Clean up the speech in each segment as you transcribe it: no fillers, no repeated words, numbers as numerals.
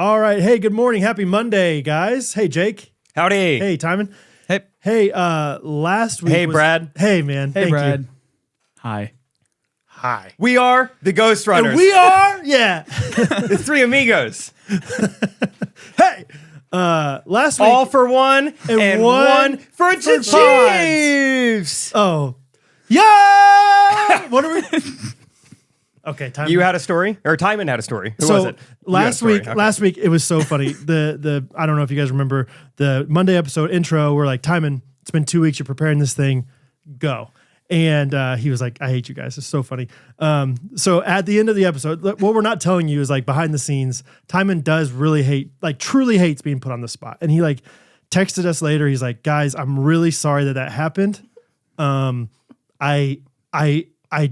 All right. Hey, good morning. Happy Monday, guys. Hey, Jake. Howdy. Hey, Timon. Hey. Hey, last week Hey, Brad. Hey, man. Hey, Thank Brad. you. Hi. Hi. We are the Ghostrunners. And we are? Yeah. the three amigos. Hey. Last week. All for one and one for the Chiefs. Oh. Yeah. What are we? Okay, Timon. You had a story? Or Timon had a story. Who was it? Last week it was so funny. The I don't know if you guys remember the Monday episode intro. We're like, Timon, it's been 2 weeks. You're preparing this thing. Go. And he was like, I hate you guys. It's so funny. So at the end of the episode, what we're not telling you is like behind the scenes, Timon does really hate, like truly hates being put on the spot. And he like texted us later. He's like, guys, I'm really sorry that happened. I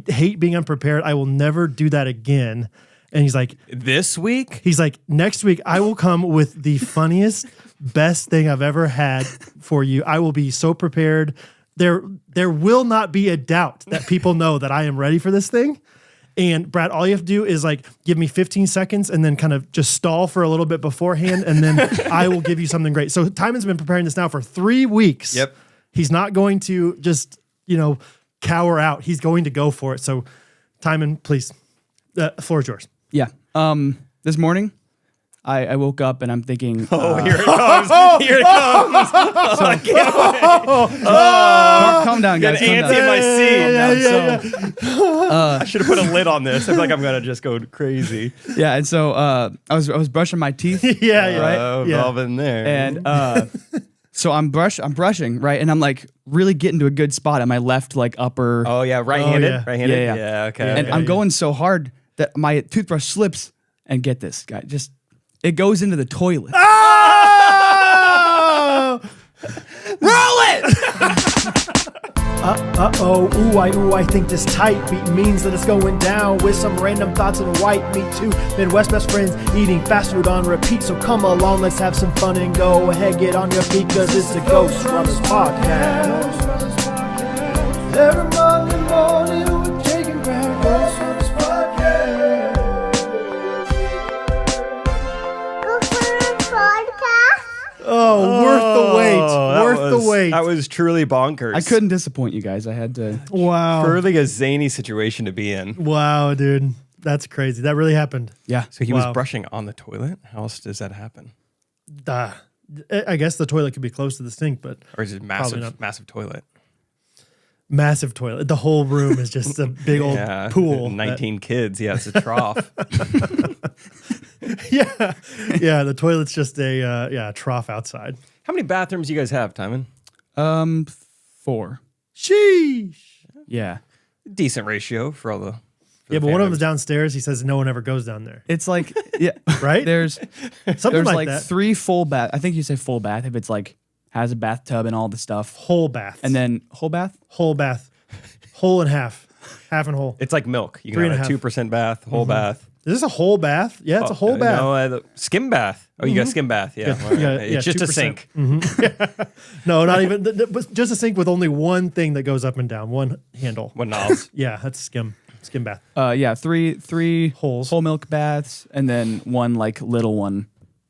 hate being unprepared. I will never do that again. And he's like, this week? He's like, next week I will come with the funniest, best thing I've ever had for you. I will be so prepared. There will not be a doubt that people know that I am ready for this thing. And Brad, all you have to do is like give me 15 seconds and then kind of just stall for a little bit beforehand, and then I will give you something great. So Timon's been preparing this now for 3 weeks. Yep. He's not going to just, cower out. He's going to go for it. So Timon, please, the floor is yours. Yeah. This morning, I woke up and I'm thinking, Oh, here it comes. Here it comes. I can't wait. calm down, guys. Got an Calm antsy down. in my seat. I should have put a lid on this. I feel like I'm going to just go crazy. Yeah, and so I was brushing my teeth. Yeah. Right? All in there. And so I'm brushing, right? And I'm like really getting to a good spot at my left like upper. Oh, yeah. Right-handed? yeah. Right-handed? Yeah. Okay. And okay. I'm going so hard that my toothbrush slips, and get this, guy, it goes into the toilet. Oh! Roll it! Ooh, I think this tight beat means that it's going down with some random thoughts and white meat too. Midwest best friends eating fast food on repeat. So come along, let's have some fun and go ahead, get on your feet, cause it's the Ghostrunners podcast. Every Monday morning we're taking back Ghostrunners podcast. Oh, worth the wait. Worth the wait. That was truly bonkers. I couldn't disappoint you guys. I had to. Wow. Truly a zany situation to be in. Wow, dude. That's crazy. That really happened. Yeah. So he was Wow. brushing on the toilet? How else does that happen? I guess the toilet could be close to the sink, but Or is it Probably not. massive toilet? massive toilet. The whole room is just a big old pool. 19 kids. Yeah, it's a trough. Yeah. The toilet's just a trough outside. How many bathrooms you guys have, Timon? 4. Sheesh. Yeah. Decent ratio for all the. Yeah, but one of them's downstairs. He says no one ever goes down there. It's like, yeah. Right? There's Something like like that. 3 full bath. I think you say full bath if it's like has a bathtub and all the stuff. Whole bath. And then whole bath? whole bath. Whole and half. Half and whole. It's like milk. You can 3.5. have a 2% bath, whole bath. Is this a whole bath? Yeah, it's a whole bath. No, skim bath. Oh, you got skim bath. Yeah. Yeah, All right. yeah, It's just 2%. a sink. No, not even. Just a sink with only one thing that goes up and down. One handle. What knobs? Yeah, that's skim bath. Yeah, three Holes. whole milk baths, and then one like little one.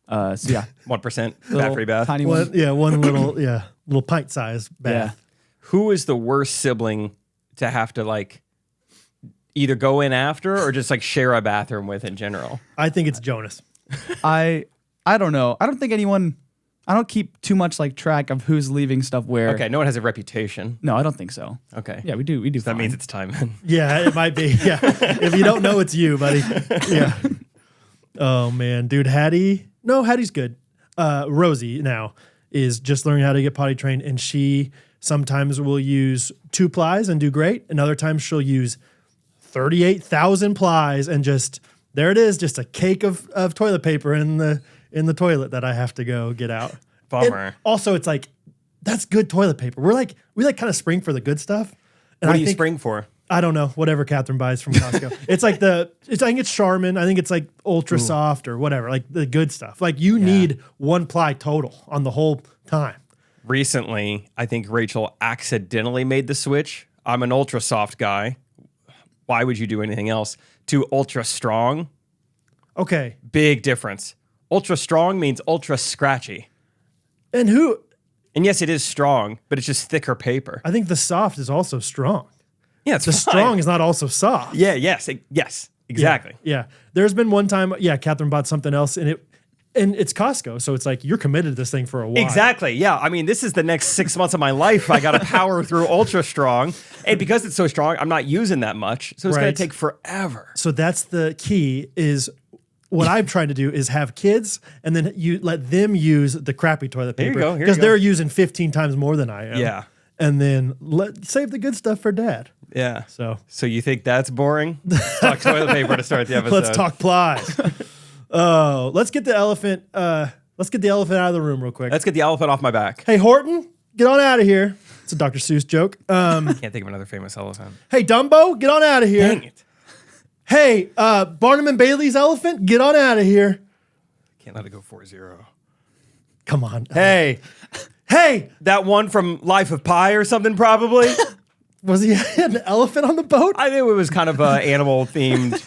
So yeah, 1% little fat-free bath. tiny one. One little pint size bath. Yeah. Who is the worst sibling to have to like either go in after or just like share a bathroom with in general? I think it's Jonas. I don't know. I don't think anyone. I don't keep too much like track of who's leaving stuff where. Okay, no one has a reputation. No, I don't think so. Okay. Yeah, we do. So that fine. means it's Timon. Yeah, it might be. Yeah, if you don't know, it's you, buddy. Yeah. Oh man, dude, Hattie's good. Rosie now is just learning how to get potty trained, and she sometimes will use 2 plies and do great, and other times she'll use 38,000 plies and just there it is, just a cake of toilet paper in the toilet that I have to go get out. Bummer. And also, it's like that's good toilet paper. We kind of spring for the good stuff. And What do I you think, spring for? I don't know, whatever Catherine buys from Costco. It's like I think it's Charmin. I think it's like Ultra Soft or whatever, like the good stuff. Like you need 1 ply total on the whole time. Recently, I think Rachel accidentally made the switch. I'm an ultra soft guy. Why would you do anything else? To ultra strong. Okay. Big difference. Ultra strong means ultra scratchy. And who? And yes, it is strong, but it's just thicker paper. I think the soft is also strong. Yeah, it's The fine. strong is not also soft. Yeah, yes, exactly. Yeah. There's been one time, Catherine bought something else and it's Costco. So it's like, you're committed to this thing for a while. Exactly. Yeah. I mean, this is the next 6 months of my life. I got to power through ultra strong. And because it's so strong, I'm not using that much. So it's going Right. to take forever. So that's the key is what I'm trying to do is have kids and then you let them use the crappy toilet you paper. go, here you Because go. they're using 15 times more than I am. Yeah. And then save the good stuff for dad. Yeah. So you think that's boring? Let's talk toilet paper to start the episode. let's talk plies. Oh, let's get the elephant. Let's get the elephant out of the room real quick. Let's get the elephant off my back. Hey, Horton, get on out of here. It's a Dr. Seuss joke. Can't think of another famous elephant. Hey, Dumbo, get on out of here. Dang it. Hey, Barnum and Bailey's elephant, get on out of here. Can't let it go 4-0. Come on. Hey, that one from Life of Pi or something probably. Was he an elephant on the boat? I knew it was kind of an animal themed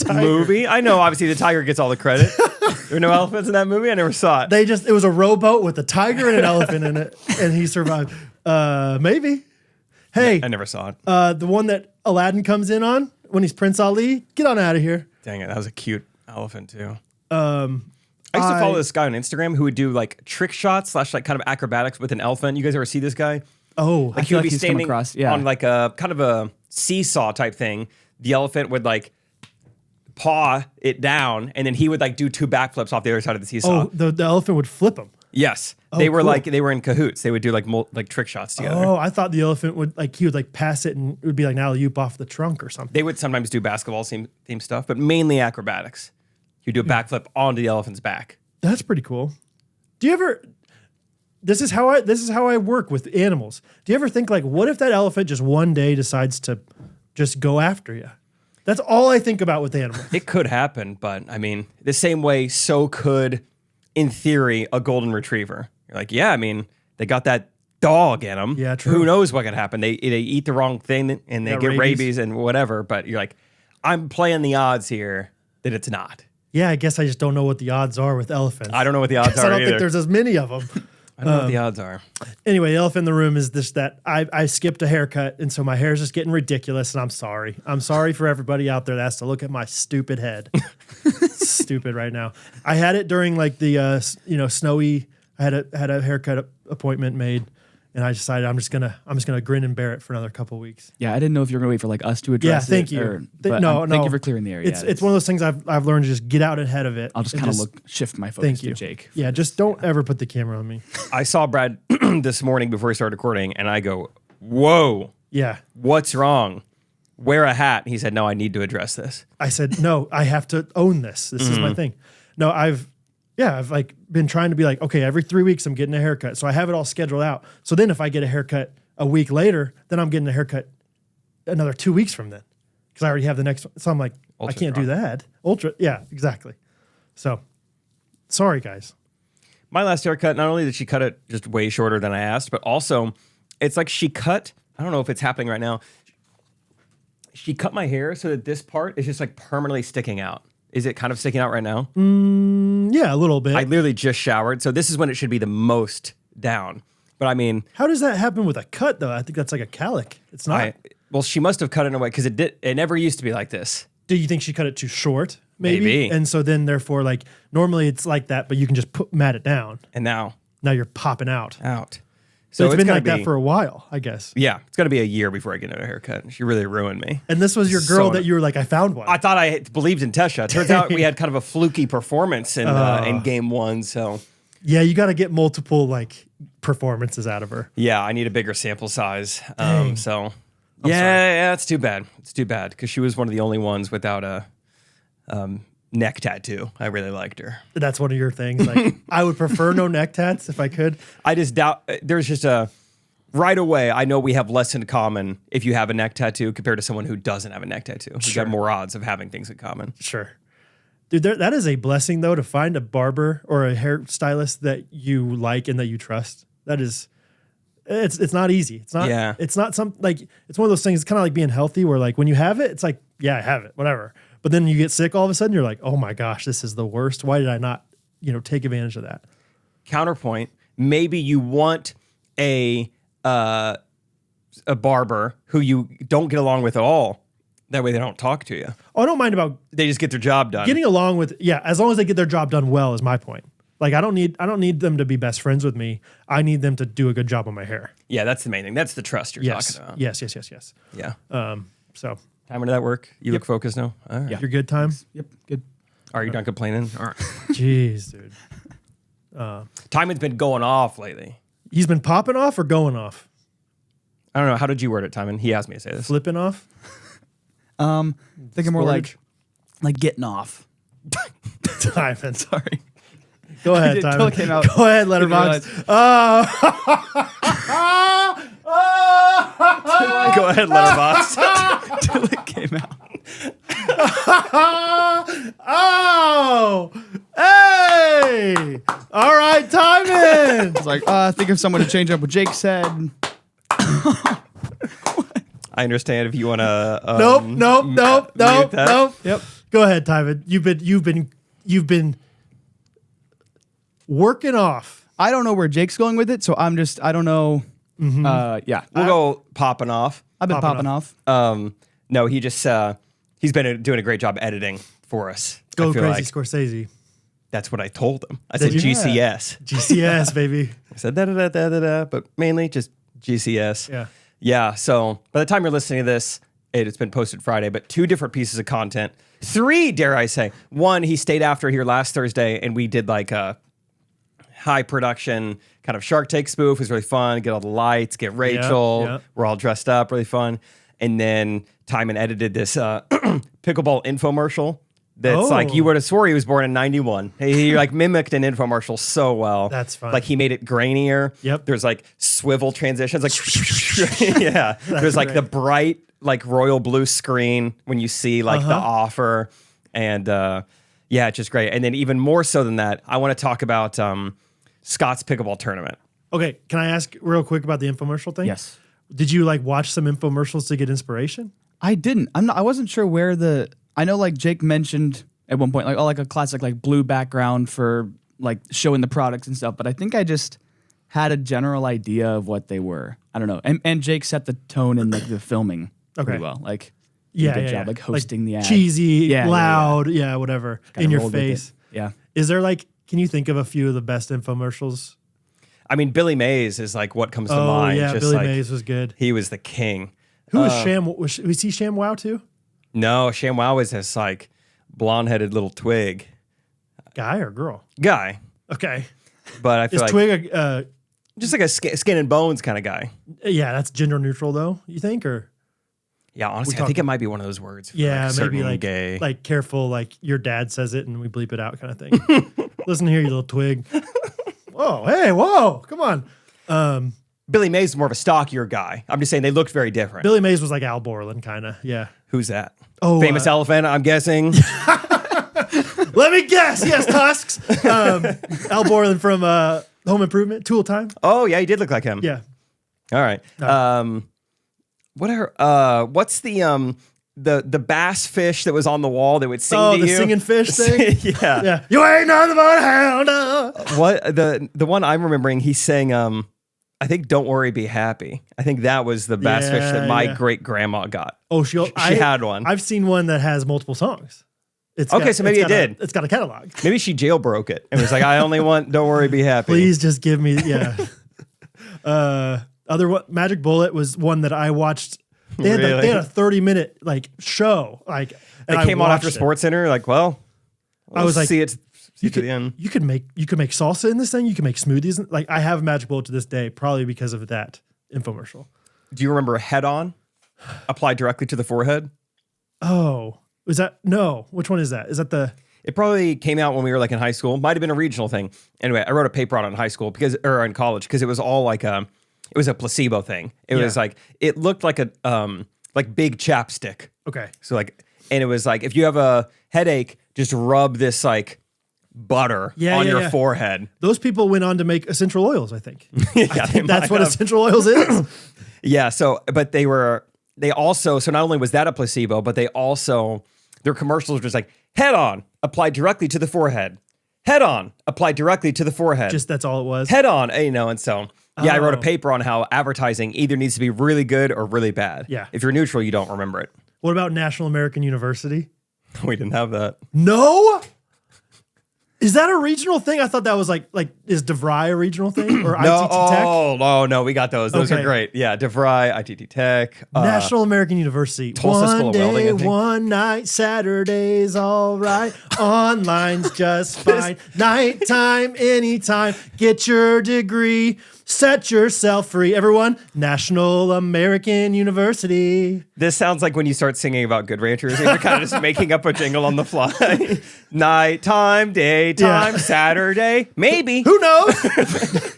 movie. I know obviously the tiger gets all the credit. There were no elephants in that movie. I never saw it. It was a rowboat with a tiger and an elephant in it, and he survived. Maybe. Hey, I never saw it. the one that Aladdin comes in on when he's Prince Ali, get on out of here. Dang it, that was a cute elephant too. I used to follow this guy on Instagram who would do like trick shots / like kind of acrobatics with an elephant. You guys ever see this guy? Oh, Like he feel would like be he's come standing across, yeah. on like a kind of a seesaw type thing. The elephant would like paw it down, and then he would like do 2 backflips off the other side of the seesaw. the elephant would flip him. Yes, they were cool. like they were in cahoots. They would do like trick shots together. Oh, I thought the elephant would he would pass it and it would be like an alley-oop off the trunk or something. They would sometimes do basketball theme stuff, but mainly acrobatics. You do a backflip onto the elephant's back. That's pretty cool. Do you ever? This is how I work with animals. Do you ever think like, what if that elephant just one day decides to just go after you? That's all I think about with animals. It could happen, but I mean, the same way, so could, in theory, a golden retriever. You're like, yeah, I mean, they got that dog in them. Yeah, true. Who knows what could happen? They eat the wrong thing and they Got get rabies. rabies and whatever. But you're like, I'm playing the odds here that it's not. Yeah, I guess I just don't know what the odds are with elephants. I don't know what the odds 'Cause are I don't either. think there's as many of them. I don't know what the odds are. Anyway, the elephant in the room is that I skipped a haircut, and so my hair is just getting ridiculous, and I'm sorry. I'm sorry for everybody out there that has to look at my stupid head. Stupid right now. I had it during like the snowy. I had a haircut appointment made, and I decided I'm just gonna grin and bear it for another couple weeks. Yeah, I didn't know if you were going to wait for like us to address Thank it. you. But No. thank you for clearing the area. It's one of those things I've learned to just get out ahead of it. I'll just and kind of shift my focus Thank you, to Jake. Yeah, just don't ever put the camera on me. I saw Brad this morning before we started recording, and I go, whoa, Yeah. what's wrong? Wear a hat. He said, no, I need to address this. I said, no, I have to own this. This is my thing. No, I've like been trying to be like, okay, every 3 weeks I'm getting a haircut. So I have it all scheduled out. So then if I get a haircut a week later, then I'm getting a haircut another 2 weeks from then. Because I already have the next one. So I'm like, Ultra I can't do strong. that. Yeah, exactly. So sorry, guys. My last haircut, not only did she cut it just way shorter than I asked, but also it's like she cut, I don't know if it's happening right now. She cut my hair so that this part is just like permanently sticking out. Is it kind of sticking out right now? Yeah, a little bit. I literally just showered, so this is when it should be the most down. But I mean, How does that happen with a cut, though? I think that's like a calic. It's not. well, she must have cut it in a way because it never used to be like this. Do you think she cut it too short? Maybe. Maybe. And so then, therefore, like normally it's like that, but you can just mat it down. And now, Now you're popping out. So it's been gonna like that for a while, I guess. Yeah, it's going to be a year before I get another haircut. She really ruined me. And this was your girl So- that you were like, I found one. I thought I believed in Tesha. Turns out we had kind of a fluky performance in game one. So yeah, you got to get multiple like performances out of her. yeah, I need a bigger sample size. Dang. So sorry. yeah, it's too bad. It's too bad because she was one of the only ones without a neck tattoo. I really liked her. That's one of your things. Like, I would prefer no neck tats if I could. I just doubt there's just a right away. I know we have less in common if you have a neck tattoo compared to someone who doesn't have a neck tattoo. We Sure. got more odds of having things in common. Sure. Dude, that is a blessing, though, to find a barber or a hairstylist that you like and that you trust. That is, it's not easy. It's not, Yeah. It's not some, like, it's one of those things, it's kind of like being healthy where, like, when you have it, it's like, yeah, I have it, whatever. But then you get sick all of a sudden, you're like, oh my gosh, this is the worst. Why did I not take advantage of that. Counterpoint, maybe you want a barber who you don't get along with at all. That way they don't talk to you. Oh, I don't mind about They just get their job done. getting along with, as long as they get their job done well is my point. Like I don't need them to be best friends with me. I need them to do a good job on my hair. Yeah, that's the main thing. That's the trust you're talking about. Yes. Yeah. So Timon, did that work? You look focused now? All right. Yeah. you're good, time? Yep, good. Are you done complaining? All right. Jeez, dude. Timon's been going off lately. He's been popping off or going off? I don't know. How did you word it, Timon? He asked me to say this. Flipping off? Thinking more Sportage? like getting off. Timon. Sorry. Go ahead, It Timon. totally came out. Go ahead, Letterbox. Go ahead, Letterbox. Till it came out. Oh, hey! All right, Timon. It's like, think of someone to change up what Jake said. I understand if you want to. Nope. that. Yep. Go ahead, Timon. You've been working off. I don't know where Jake's going with it, so I don't know. Yeah. We'll go popping off. I've been Popping popping off. No, he just he's been doing a great job editing for us. Go I feel crazy, like Scorsese. that's what I told him. I said you? GCS. GCS, baby. I said da, but mainly just GCS. Yeah. Yeah. So by the time you're listening to this, it's been posted Friday, but 2 different pieces of content. 3, dare I say. 1, he stayed after here last Thursday, and we did like a high production kind of Shark Tank spoof. It was really fun. Get all the lights, get Rachel. yeah. We're all dressed up, really fun. And then Timon edited this pickleball infomercial. That's like, you would have swore he was born in 91. He like mimicked an infomercial so well. That's fun. Like he made it grainier. Yep. There's like swivel transitions. Like, yeah. There's like great. the bright, like royal blue screen when you see like the offer. And yeah, it's just great. And then even more so than that, I want to talk about Scott's pickleball tournament. Okay, can I ask real quick about the infomercial thing? Yes. Did you like watch some infomercials to get inspiration? I didn't. I wasn't sure where I know like Jake mentioned at one point, like a classic like blue background for like showing the products and stuff, but I think I just had a general idea of what they were. I don't know. And Jake set the tone in like the filming pretty well. Like did a good job, like hosting the ad. Cheesy, Yeah, loud, whatever. Kinda in your rolled with face. it. Yeah. Is there like, can you think of a few of the best infomercials? I mean, Billy Mays is like what comes to Oh mind. yeah, Just Billy like, Mays was good. He was the king. Who was Sham? Was he Sham Wow too? No, ShamWow is this like blonde-headed little twig Guy or girl? guy. Okay. But I feel Is like Twig? just like a skin and bones kind of guy. Yeah, that's gender neutral though. You think or? Yeah, honestly, I talking- think it might be one of those words. For Yeah, like maybe certain like gay. like careful, like your dad says it and we bleep it out kind of thing. Listen here, you little twig. Whoa, hey, whoa, come on. Billy Mays is more of a stockier guy. I'm just saying they looked very different. Borland was like Al Borland, kind of. Yeah. Who's that? Oh, Famous elephant, I'm guessing. Let me guess. Yes, Tusks. Al Borland from Home Improvement, Tool Time. Oh, yeah, he did look like him. Yeah. All right. What's the bass fish that was on the wall that would sing to the you? singing fish thing. Yeah. Yeah. You ain't nothing but a hound dog. What the one I'm remembering, he sang I think "Don't Worry, Be Happy." I think that was the bass fish that my great grandma got. Oh, she had one. I've seen one that has multiple songs. Okay, so maybe it did. It's got a catalog. Maybe she jailbroke it and was like, "I only want Don't Worry, Be Happy." Please just give me other one, Magic Bullet was one that I watched. They had Really? they had a 30-minute like show like and It came I on after watched it. Sports Center. Like, well, I was like, see it You to the end. could make salsa in this thing. You can make smoothies. Like I have a Magic Bullet to this day, probably because of that infomercial. Do you remember Head On? Applied directly to the forehead. Oh, is that no? Which one is that? Is that the? It probably came out when we were like in high school. Might have been a regional thing. Anyway, I wrote a paper on it in high school or in college because it was all like it was a placebo thing. It was like it looked like a like big chapstick. Okay. So like, and it was like if you have a headache, just rub this like butter on your forehead. Those people went on to make essential oils. I think. Yeah, I think that's what have. essential oils is. Yeah. So, but they also so not only was that a placebo, but they also their commercials were just like Head On applied directly to the forehead. Head on, applied directly to the forehead. Just that's all it was. Head on, and so I wrote a Oh. paper on how advertising either needs to be really good or really bad. Yeah. If you're neutral, you don't remember it. What about National American University? We didn't have that. No. Is that a regional thing? I thought that was like is DeVry a regional thing or No, ITT Tech? no, we got those. Those Okay. are great. Yeah, DeVry, ITT Tech. National American University. Tulsa School One of Welding, I day, think. one night, Saturday's all right. Online's just fine. Nighttime, anytime. Get your degree. Set yourself free. Everyone, National American University. This sounds like when you start singing about Good Ranchers and you're kind of just making up a jingle on the fly. Nighttime, daytime, Yeah. Saturday, maybe. Who knows?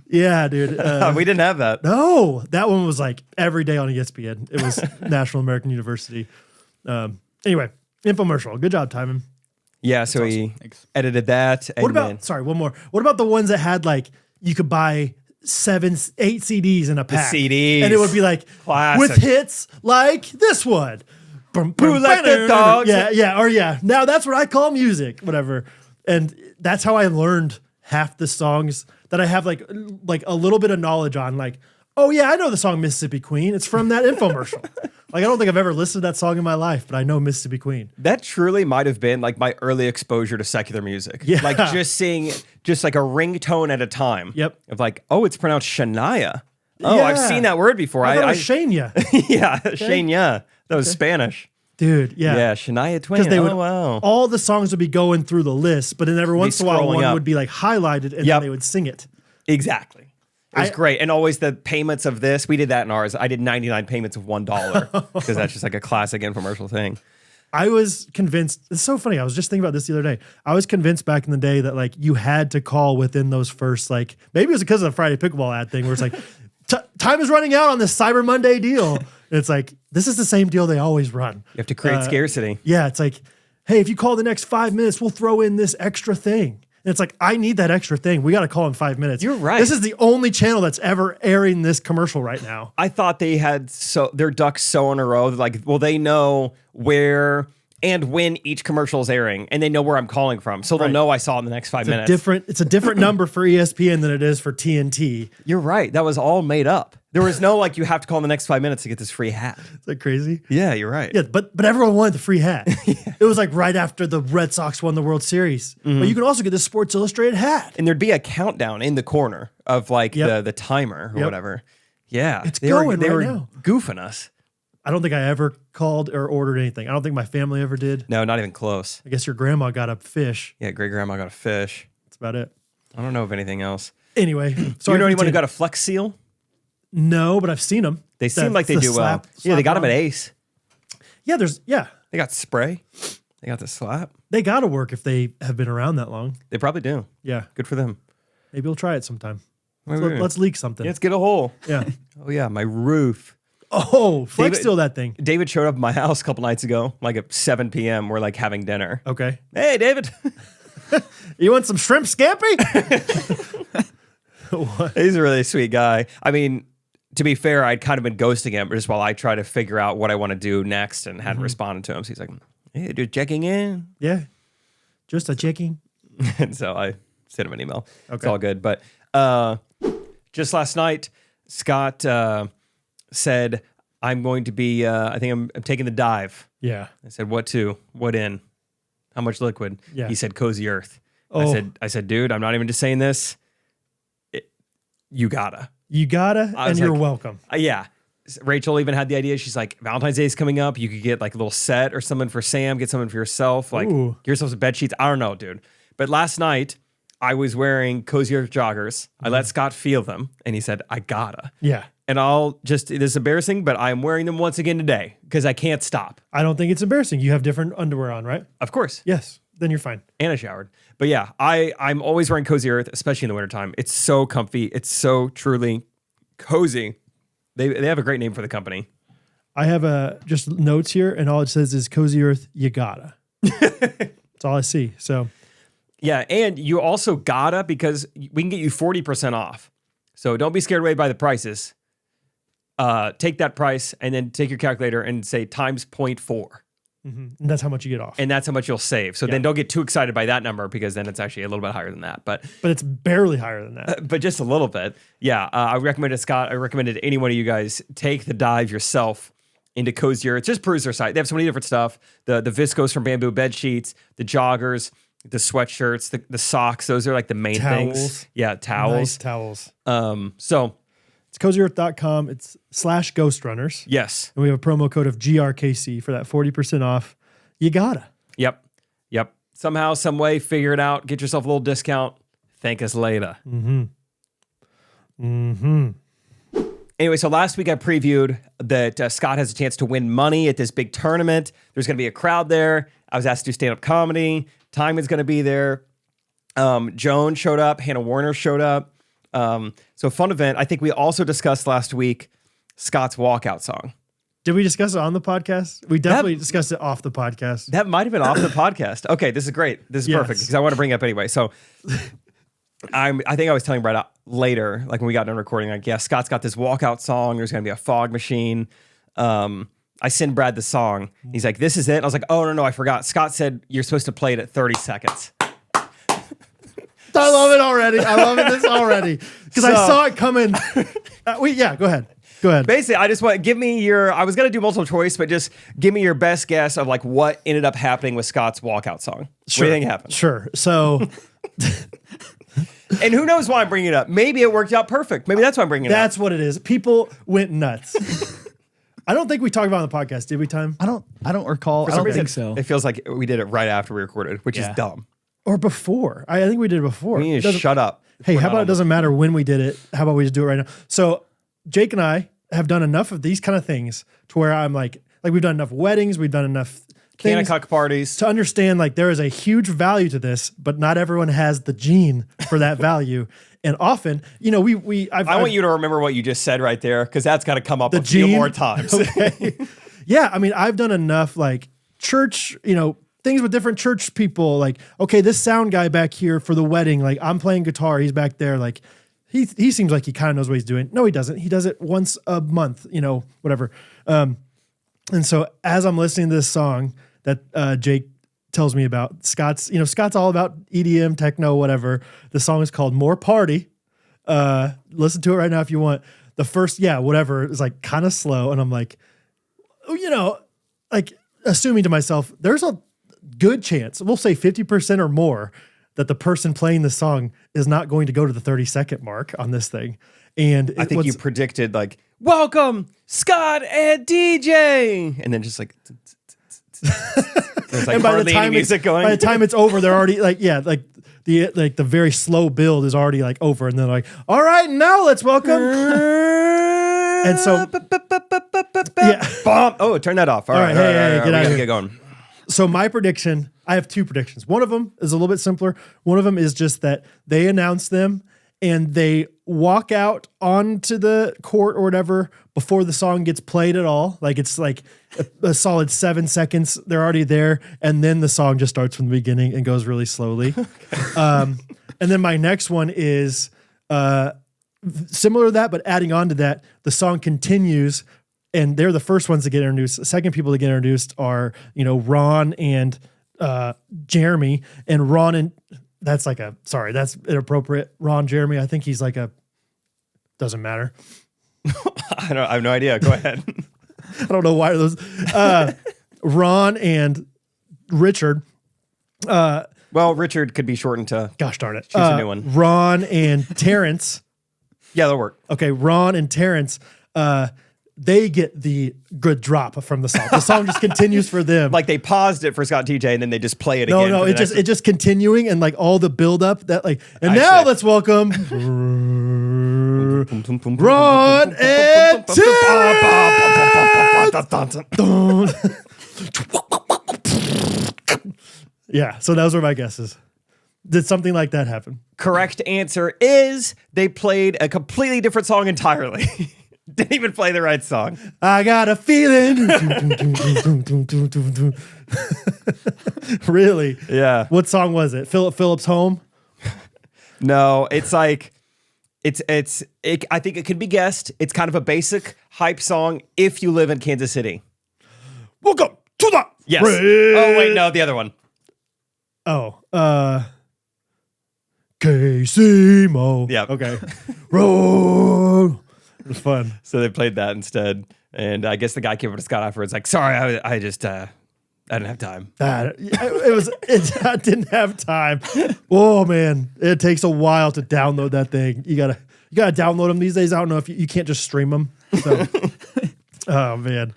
Yeah, dude. We didn't have that. No, that one was like every day on ESPN. It was National American University. Anyway, infomercial. Good job, Timon. Yeah, so he Thanks. edited that. What and about, then sorry, one more. What about the ones that had like, you could buy 8 CDs in a pack? CDs. And it would be like, Classic. with hits like this one. Who let the dogs? Yeah. Now that's what I call music, whatever. And that's how I learned half the songs that I have like a little bit of knowledge on. Like, oh yeah, I know the song Mississippi Queen. It's from that infomercial. Like, I don't think I've ever listened to that song in my life, but I know Mississippi Queen. That truly might have been like my early exposure to secular music. Yeah. Like just seeing just like a ringtone at a time. Yep. Of like, oh, it's pronounced Shania. Oh, I've Yeah. seen that word before. I thought it was Shania. yeah, Shania. That was Spanish. Dude, yeah. Yeah, Shania Twain. Because they would, Oh, wow. all the songs would be going through the list, but then every once in a while, scrolling one up. would be like highlighted and Yep. then they would sing it. Exactly. It was I- great. And always the payments of this. We did that in ours. I did 99 payments of $1 because that's just like a classic infomercial thing. I was convinced, it's so funny. I was just thinking about this the other day. I was convinced back in the day that like you had to call within those first, like, maybe it was because of the Friday Pickleball ad thing where it's like, time is running out on this Cyber Monday deal. And it's like, this is the same deal they always run. You have to create scarcity. Yeah, it's like, hey, if you call the next 5 minutes, we'll throw in this extra thing. And it's like, I need that extra thing. We got to call in 5 minutes. You're right. This is the only channel that's ever airing this commercial right now. I thought they had their ducks so in a row. Like, well, they know where and when each commercial is airing, and they know where I'm calling from, so they'll Right. know I saw it in the next 5 minutes. It's a different number for ESPN than it is for TNT. You're right. That was all made up. There was no like you have to call in the next 5 minutes to get this free hat. Is that crazy? Yeah, you're right. Yeah, but everyone wanted the free hat. It was like right after the Red Sox won the World Series. Mm-hmm. But you can also get this Sports Illustrated hat. And there'd be a countdown in the corner of like Yep. the timer or Yep. whatever. Yeah, It's they going they right were now. goofing us. I don't think I ever called or ordered anything. I don't think my family ever did. No, not even close. I guess your grandma got a fish. Yeah, great grandma got a fish. That's about it. I don't know of anything else. Anyway, Do sorry. you know for anyone who the got a Flex Seal? No, but I've seen them. They seem like they do well. Yeah, they got them at Ace. Yeah, They got spray. They got the slap. they got to work if they have been around that long. They probably do. Yeah, Good for them. maybe we'll try it sometime. Maybe. Let's leak something. Let's get a hole. Yeah. Oh yeah, my roof. Oh, Flex David- steal that thing. David showed up at my house a couple nights ago, like at 7 p.m. We're like having dinner. Okay. Hey, David. You want some shrimp scampi? He's a really sweet guy. I mean, to be fair, I'd kind of been ghosting him just while I try to figure out what I want to do next and hadn't responded to him. So he's like, hey, just checking in. Yeah. Just a checking. And so I sent him an email. It's Okay. all good. But just last night, Scott said, I'm going to be, I think I'm taking the dive. Yeah. I said, what to? What in? How much liquid? Yeah. He said, Cozy Earth. Oh. I said, dude, I'm not even just saying this. You gotta. You gotta, I and was you're like- welcome. Yeah. Rachel even had the idea. She's like, Valentine's Day is coming up. You could get like a little set or something for Sam, get something for yourself. Like, Ooh. get yourself some bed sheets. I don't know, dude. But last night, I was wearing Cozy Earth joggers. I let Scott feel them, and he said, I gotta. Yeah. And this is embarrassing, but I'm wearing them once again today because I can't stop. I don't think it's embarrassing. You have different underwear on, right? Of course. Yes. Then you're fine. And I showered. But yeah, I'm always wearing Cozy Earth, especially in the wintertime. It's so comfy. It's so truly cozy. They have a great name for the company. I have just notes here, and all it says is Cozy Earth, you gotta. That's all I see. So Yeah, and you also gotta, because we can get you 40% off. So don't be scared away by the prices. Take that price and then take your calculator and say times 0.4. And that's how much you get off. And that's how much you'll save. So then don't get too excited by that number because then it's actually a little bit higher than that. But it's barely higher than that. But just a little bit. Yeah. I recommended Scott. I recommended any one of you guys take the dive yourself into Cozier. It's just peruse their site. They have so many different stuff. The viscos from Bamboo bed sheets, the joggers, the sweatshirts, the socks. Those are like the main things. Yeah, towels. Nice towels. So it's cozyearth.com. It's /Ghostrunners. yes. And we have a promo code of GRKC for that 40% off. You gotta. Yep. Somehow, some way, figure it out. Get yourself a little discount. Thank us later. Anyway, so last week I previewed that Scott has a chance to win money at this big tournament. There's going to be a crowd there. I was asked to do stand-up comedy. Timon's going to be there. Joan showed up. Hannah Warner showed up. So fun event. I think we also discussed last week Scott's walkout song. Did we discuss it on the podcast? We definitely discussed it off the podcast. That might have been off the podcast. Okay, this is great. This is perfect because I want to bring it up anyway. So I think I was telling Brett later, like when we got done recording, like, yeah, Scott's got this walkout song. There's going to be a fog machine. I send Brad the song. He's like, this is it. I was like, oh, no, I forgot. Scott said you're supposed to play it at 30 seconds. I love it already. I love this already. Because I saw it coming. Go ahead. Go ahead. Basically, I just want, I was going to do multiple choice, but just give me your best guess of like what ended up happening with Scott's walkout song. Sure. What do you think happened? Sure. So... And who knows why I'm bringing it up? Maybe it worked out perfect. Maybe that's why I'm bringing it up. That's what it is. People went nuts. I don't think we talked about it on the podcast, did we, Time? I don't recall. I don't think so. It feels like we did it right after we recorded, which is dumb. Or before. I think we did it before. We need to shut up. Hey, how about it doesn't matter when we did it? How about we just do it right now? So Jake and I have done enough of these kind of things to where I'm like we've done enough weddings, we've done enough things Cuck parties to understand like there is a huge value to this, but not everyone has the gene for that value. And often, I want you to remember what you just said right there because that's got to come up a gene? few more times. Okay. Yeah, I mean, I've done enough like church, things with different church people. Like, okay, this sound guy back here for the wedding, like I'm playing guitar, he's back there, like he seems like he kind of knows what he's doing. No, he doesn't. He does it once a month, whatever. And so as I'm listening to this song that Jake tells me about, Scott's all about EDM, techno, whatever. The song is called More Party. Listen to it right now if you want. The first, whatever, is like kind of slow. And I'm like, like assuming to myself, there's a good chance, we'll say 50% or more, that the person playing the song is not going to go to the 30-second mark on this thing. And I think you predicted like, welcome, Scott and DJ. And then just like... There's like and by the time music going. By the time it's over, they're already the very slow build is already like over, and they're like, all right, now let's welcome. And so, oh, turn that off. All right, hey, get out of here. Get going. So my prediction, I have two predictions. One of them is a little bit simpler. One of them is just that they announce them and they walk out onto the court or whatever before the song gets played at all. Like it's like a solid 7 seconds. They're already there. And then the song just starts from the beginning and goes really slowly. And then my next one is similar to that, but adding on to that, the song continues and they're the first ones to get introduced. The second people to get introduced are, Ron and Jeremy. And Ron and... that's inappropriate. Ron Jeremy, I think he's like doesn't matter. I have no idea. Go ahead. I don't know why those, Ron and Richard. Well, Richard could be shortened to, gosh darn it. Choose a new one. Ron and Terrence. Yeah, that'll work. Okay. Ron and Terrence, they get the good drop from the song. The song just continues for them. Like they paused it for Scott TJ and then they just play it again. No, it just continuing and like all the build up that like, and now let's welcome Ron and Terrence. Yeah, so those were my guesses. Did something like that happen? Correct answer is they played a completely different song entirely. Didn't even play the right song. I got a feeling. Really? Yeah. What song was it? Philip Phillips' Home? No, it's like, I think it can be guessed. It's kind of a basic hype song if you live in Kansas City. Welcome to the Yes. Oh, wait, no, the other one. Casimo. Yeah. Okay. Roll. It was fun. So they played that instead. And I guess the guy came up to Scott afterwards, like, sorry, I just, I didn't have time. I didn't have time. Oh man, it takes a while to download that thing. You gotta download them these days. I don't know if you can't just stream them. So, oh man,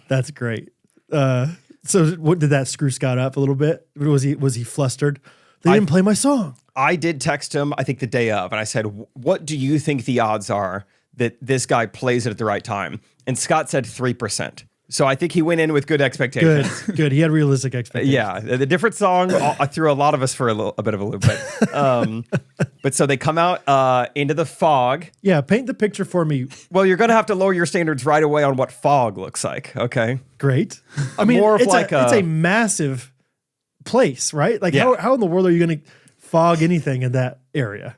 that's great. So what did that screw Scott up a little bit? Was he flustered? They didn't play my song. I did text him, I think the day of, and I said, what do you think the odds are that this guy plays it at the right time? And Scott said 3%. So I think he went in with good expectations. Good. He had realistic expectations. Yeah, the different song I threw a lot of us for a bit of a loop. But so they come out into the fog. Yeah, paint the picture for me. Well, you're going to have to lower your standards right away on what fog looks like, okay? Great. I mean, More of it's a massive place, right? Like, Yeah. how in the world are you going to fog anything in that area?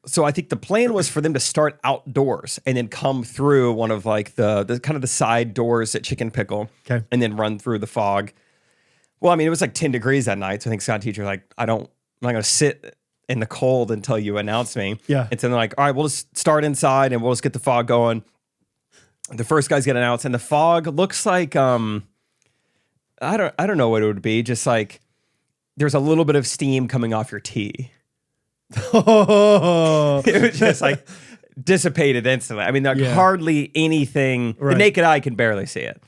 So I think the plan was for them to start outdoors and then come through one of like the kind of the side doors at Chicken Pickle, Okay. and then run through the fog. Well, I mean, it was like 10 degrees that night, so I think Scott and teacher were like, I'm not going to sit in the cold until you announce me. Yeah. And so they're like, all right, we'll just start inside and we'll just get the fog going. The first guys get announced, and the fog looks like I don't know what it would be, just like there's a little bit of steam coming off your tee. Oh, It was just like dissipated instantly. I mean, like hardly anything. Right. The naked eye can barely see it,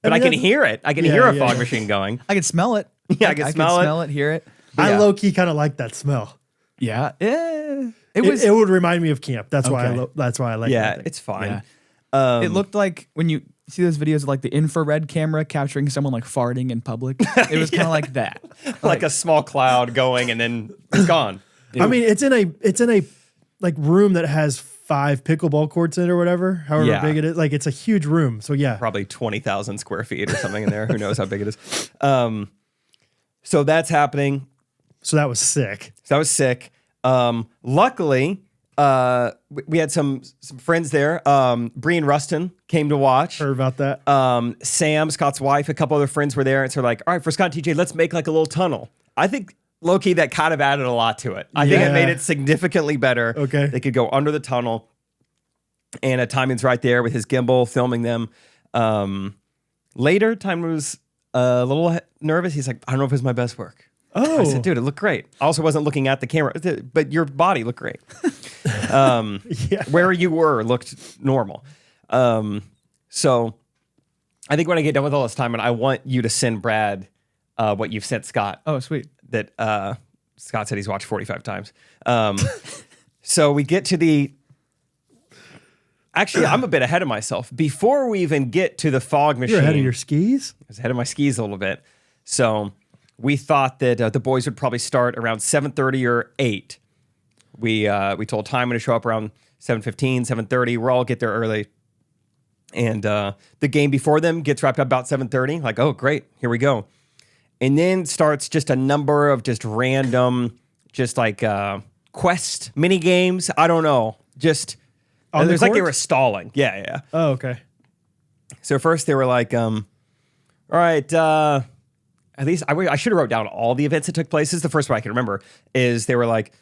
but I mean, can hear it. I can hear a fog yeah. machine going. I can smell it. Yeah, I can smell it. hear it. I Yeah. low key kind of like that smell. Yeah. It It, was. it would remind me of camp. That's why Okay. that's why I like. Yeah, that thing. it's fine. Yeah. It looked like when you see those videos of like the infrared camera capturing someone like farting in public. It was kind of like that. Like a small cloud going, and then it's gone. I mean, it's in a like room that has 5 pickleball courts in it or whatever, however Yeah. big it is. Like, it's a huge room. So yeah, Probably 20,000 square feet or something in there. Who knows how big it is? So that's happening. so that was sick. So that was sick. Luckily, we had some friends there. Bree and Rustin came to watch. Heard about that. Sam, Scott's wife, a couple other friends were there. And so they're like, all right, for Scott and TJ, let's make like a little tunnel. I think low-key that kind of added a lot to it. I think it made it significantly better. Okay. They could go under the tunnel. And Timon's right there with his gimbal filming them. Later, Timon was a little nervous. He's like, I don't know if it's my best work. Oh, I said, dude, it looked great. I also wasn't looking at the camera, but your body looked great. yeah. Where you were looked normal. So I think when I get done with all this time, and I want you to send Brad what you've sent Scott. Oh, sweet. That Scott said he's watched 45 times. So we get to the... Actually, I'm a bit ahead of myself. Before we even get to the fog machine... You're ahead of your skis? I was ahead of my skis a little bit. So we thought that the boys would probably start around 7:30 or 8. We told Timon to show up around 7:15, 7:30. We'll all get there early. And the game before them gets wrapped up about 7:30. Like, oh, great. Here we go. And then starts just a number of just random, just like quest mini games. I don't know. Just... On the there's like they court? were stalling. Yeah. Oh, okay. So first they were like, all right, at least I should have wrote down all the events that took place. This is the first one I can remember, is they were like,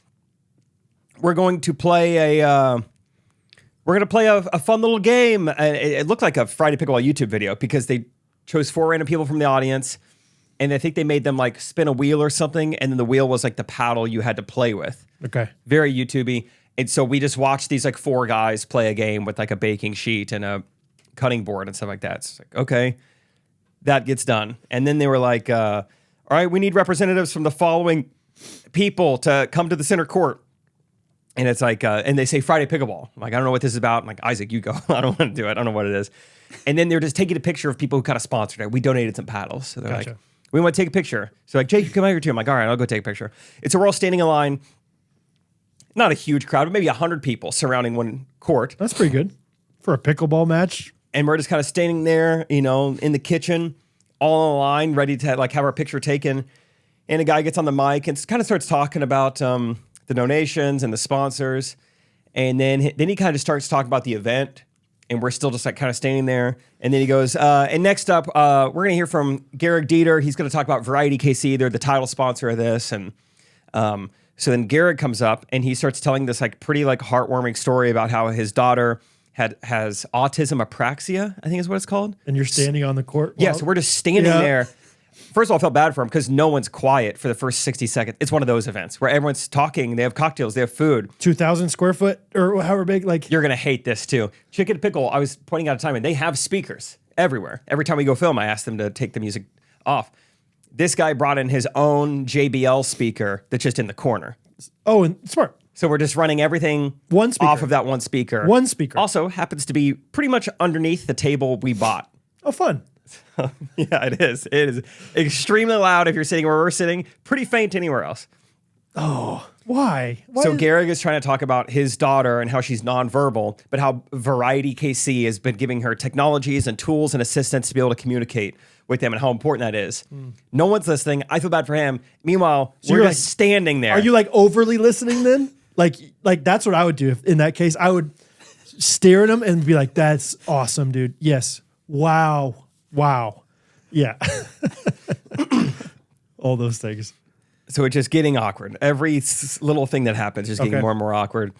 we're going to play a fun little game. And it looked like a Friday Pickleball YouTube video because they chose 4 random people from the audience. And I think they made them like spin a wheel or something. And then the wheel was like the paddle you had to play with. Okay. Very YouTube-y. And so we just watched these like 4 guys play a game with like a baking sheet and a cutting board and stuff like that. It's like, okay, that gets done. And then they were like, all right, we need representatives from the following people to come to the center court. And it's like, and they say Friday Pickleball. I'm like, I don't know what this is about. I'm like, Isaac, you go. I don't want to do it. I don't know what it is. And then they're just taking a picture of people who kind of sponsored it. We donated some paddles. So they're Gotcha. like, we want to take a picture. So like, Jake, come out here too. I'm like, all right, I'll go take a picture. And so we're all standing in line. Not a huge crowd, but maybe 100 people surrounding one court. That's pretty good for a pickleball match. And we're just kind of standing there, you know, in the kitchen, all in line, ready to like have our picture taken. And a guy gets on the mic and kind of starts talking about the donations and the sponsors. And then he kind of starts talking about the event. and we're still just like kind of standing there. And then he goes, and next up, we're going to hear from Garrick Dieter. He's going to talk about Variety KC. They're the title sponsor of this. And so then Garrick comes up and he starts telling this like pretty like heartwarming story about how his daughter has autism apraxia, I think is what it's called. And you're standing on the court? Yeah, so we're just standing there. First of all, I felt bad for him because no one's quiet for the first 60 seconds. It's one of those events where everyone's talking, they have cocktails, they have food. 2,000 square foot or however big, like. You're going to hate this too. Chicken Pickle, I was pointing out a time, and they have speakers everywhere. Every time we go film, I ask them to take the music off. This guy brought in his own JBL speaker that's just in the corner. Oh, and smart. So we're just running everything One speaker. off of that one speaker. One speaker. Also happens to be pretty much underneath the table we bought. Oh, fun. Yeah, it is. It is extremely loud if you're sitting where we're sitting. Pretty faint anywhere else. Oh, why? So Garrick is trying to talk about his daughter and how she's nonverbal, but how Variety KC has been giving her technologies and tools and assistance to be able to communicate with them and how important that is. No one's listening. I feel bad for him. Meanwhile, we're you're just standing there. Are you like overly listening then? Like that's what I would do if, in that case. I would stare at him and be like, "That's awesome, dude. Yes. Wow. Yeah." All those things. So it's just getting awkward. Every little thing that happens is getting more and more awkward.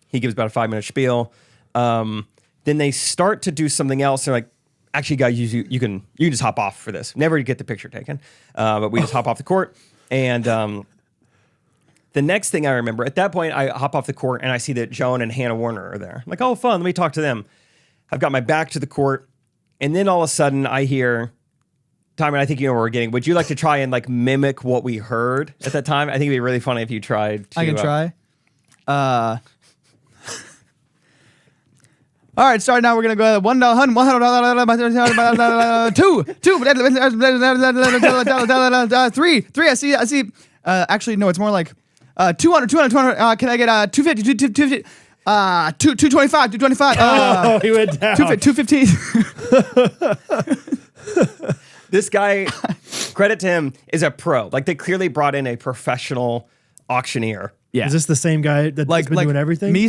He gives about a 5-minute spiel. Then they start to do something else. They're like, actually, guys, you can just hop off for this. Never get the picture taken. But we just hop off the court. And the next thing I remember, at that point, I hop off the court and I see that Joan and Hannah Warner are there. I'm like, oh, fun. Let me talk to them. I've got my back to the court. And then all of a sudden I hear, Timon, I think you know where we're getting. Would you like to try and like mimic what we heard at that time? I think it'd be really funny if you tried to. I can try. All right, starting now. We're gonna go three. I see. Actually, no. It's more like 200. Can I get 250? 250. 225. 225. Oh, he went down. 215. This guy, credit to him, is a pro. Like they clearly brought in a professional auctioneer. Yeah. Is this the same guy that's been doing everything? Me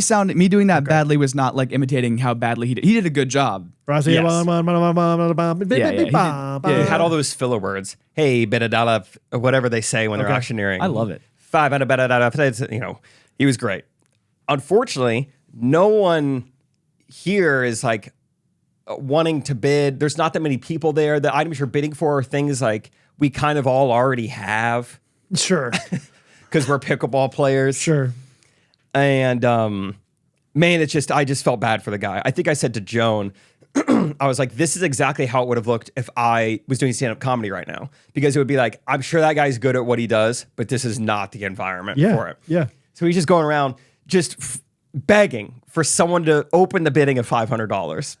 doing that badly was not like imitating how badly he did. He did a good job. He had all those filler words. Hey, bedadala, whatever they say when they're auctioneering. I love it. 500 bedadala. You know, he was great. Unfortunately, no one here is like wanting to bid. There's not that many people there. The items you're bidding for are things like we kind of all already have. Sure. Because we're pickleball players. Sure. And man, I just felt bad for the guy. I think I said to Joan, I was like, this is exactly how it would have looked if I was doing stand-up comedy right now. Because it would be like, I'm sure that guy's good at what he does, but this is not the environment for it. Yeah. So he's just going around just begging for someone to open the bidding of $500.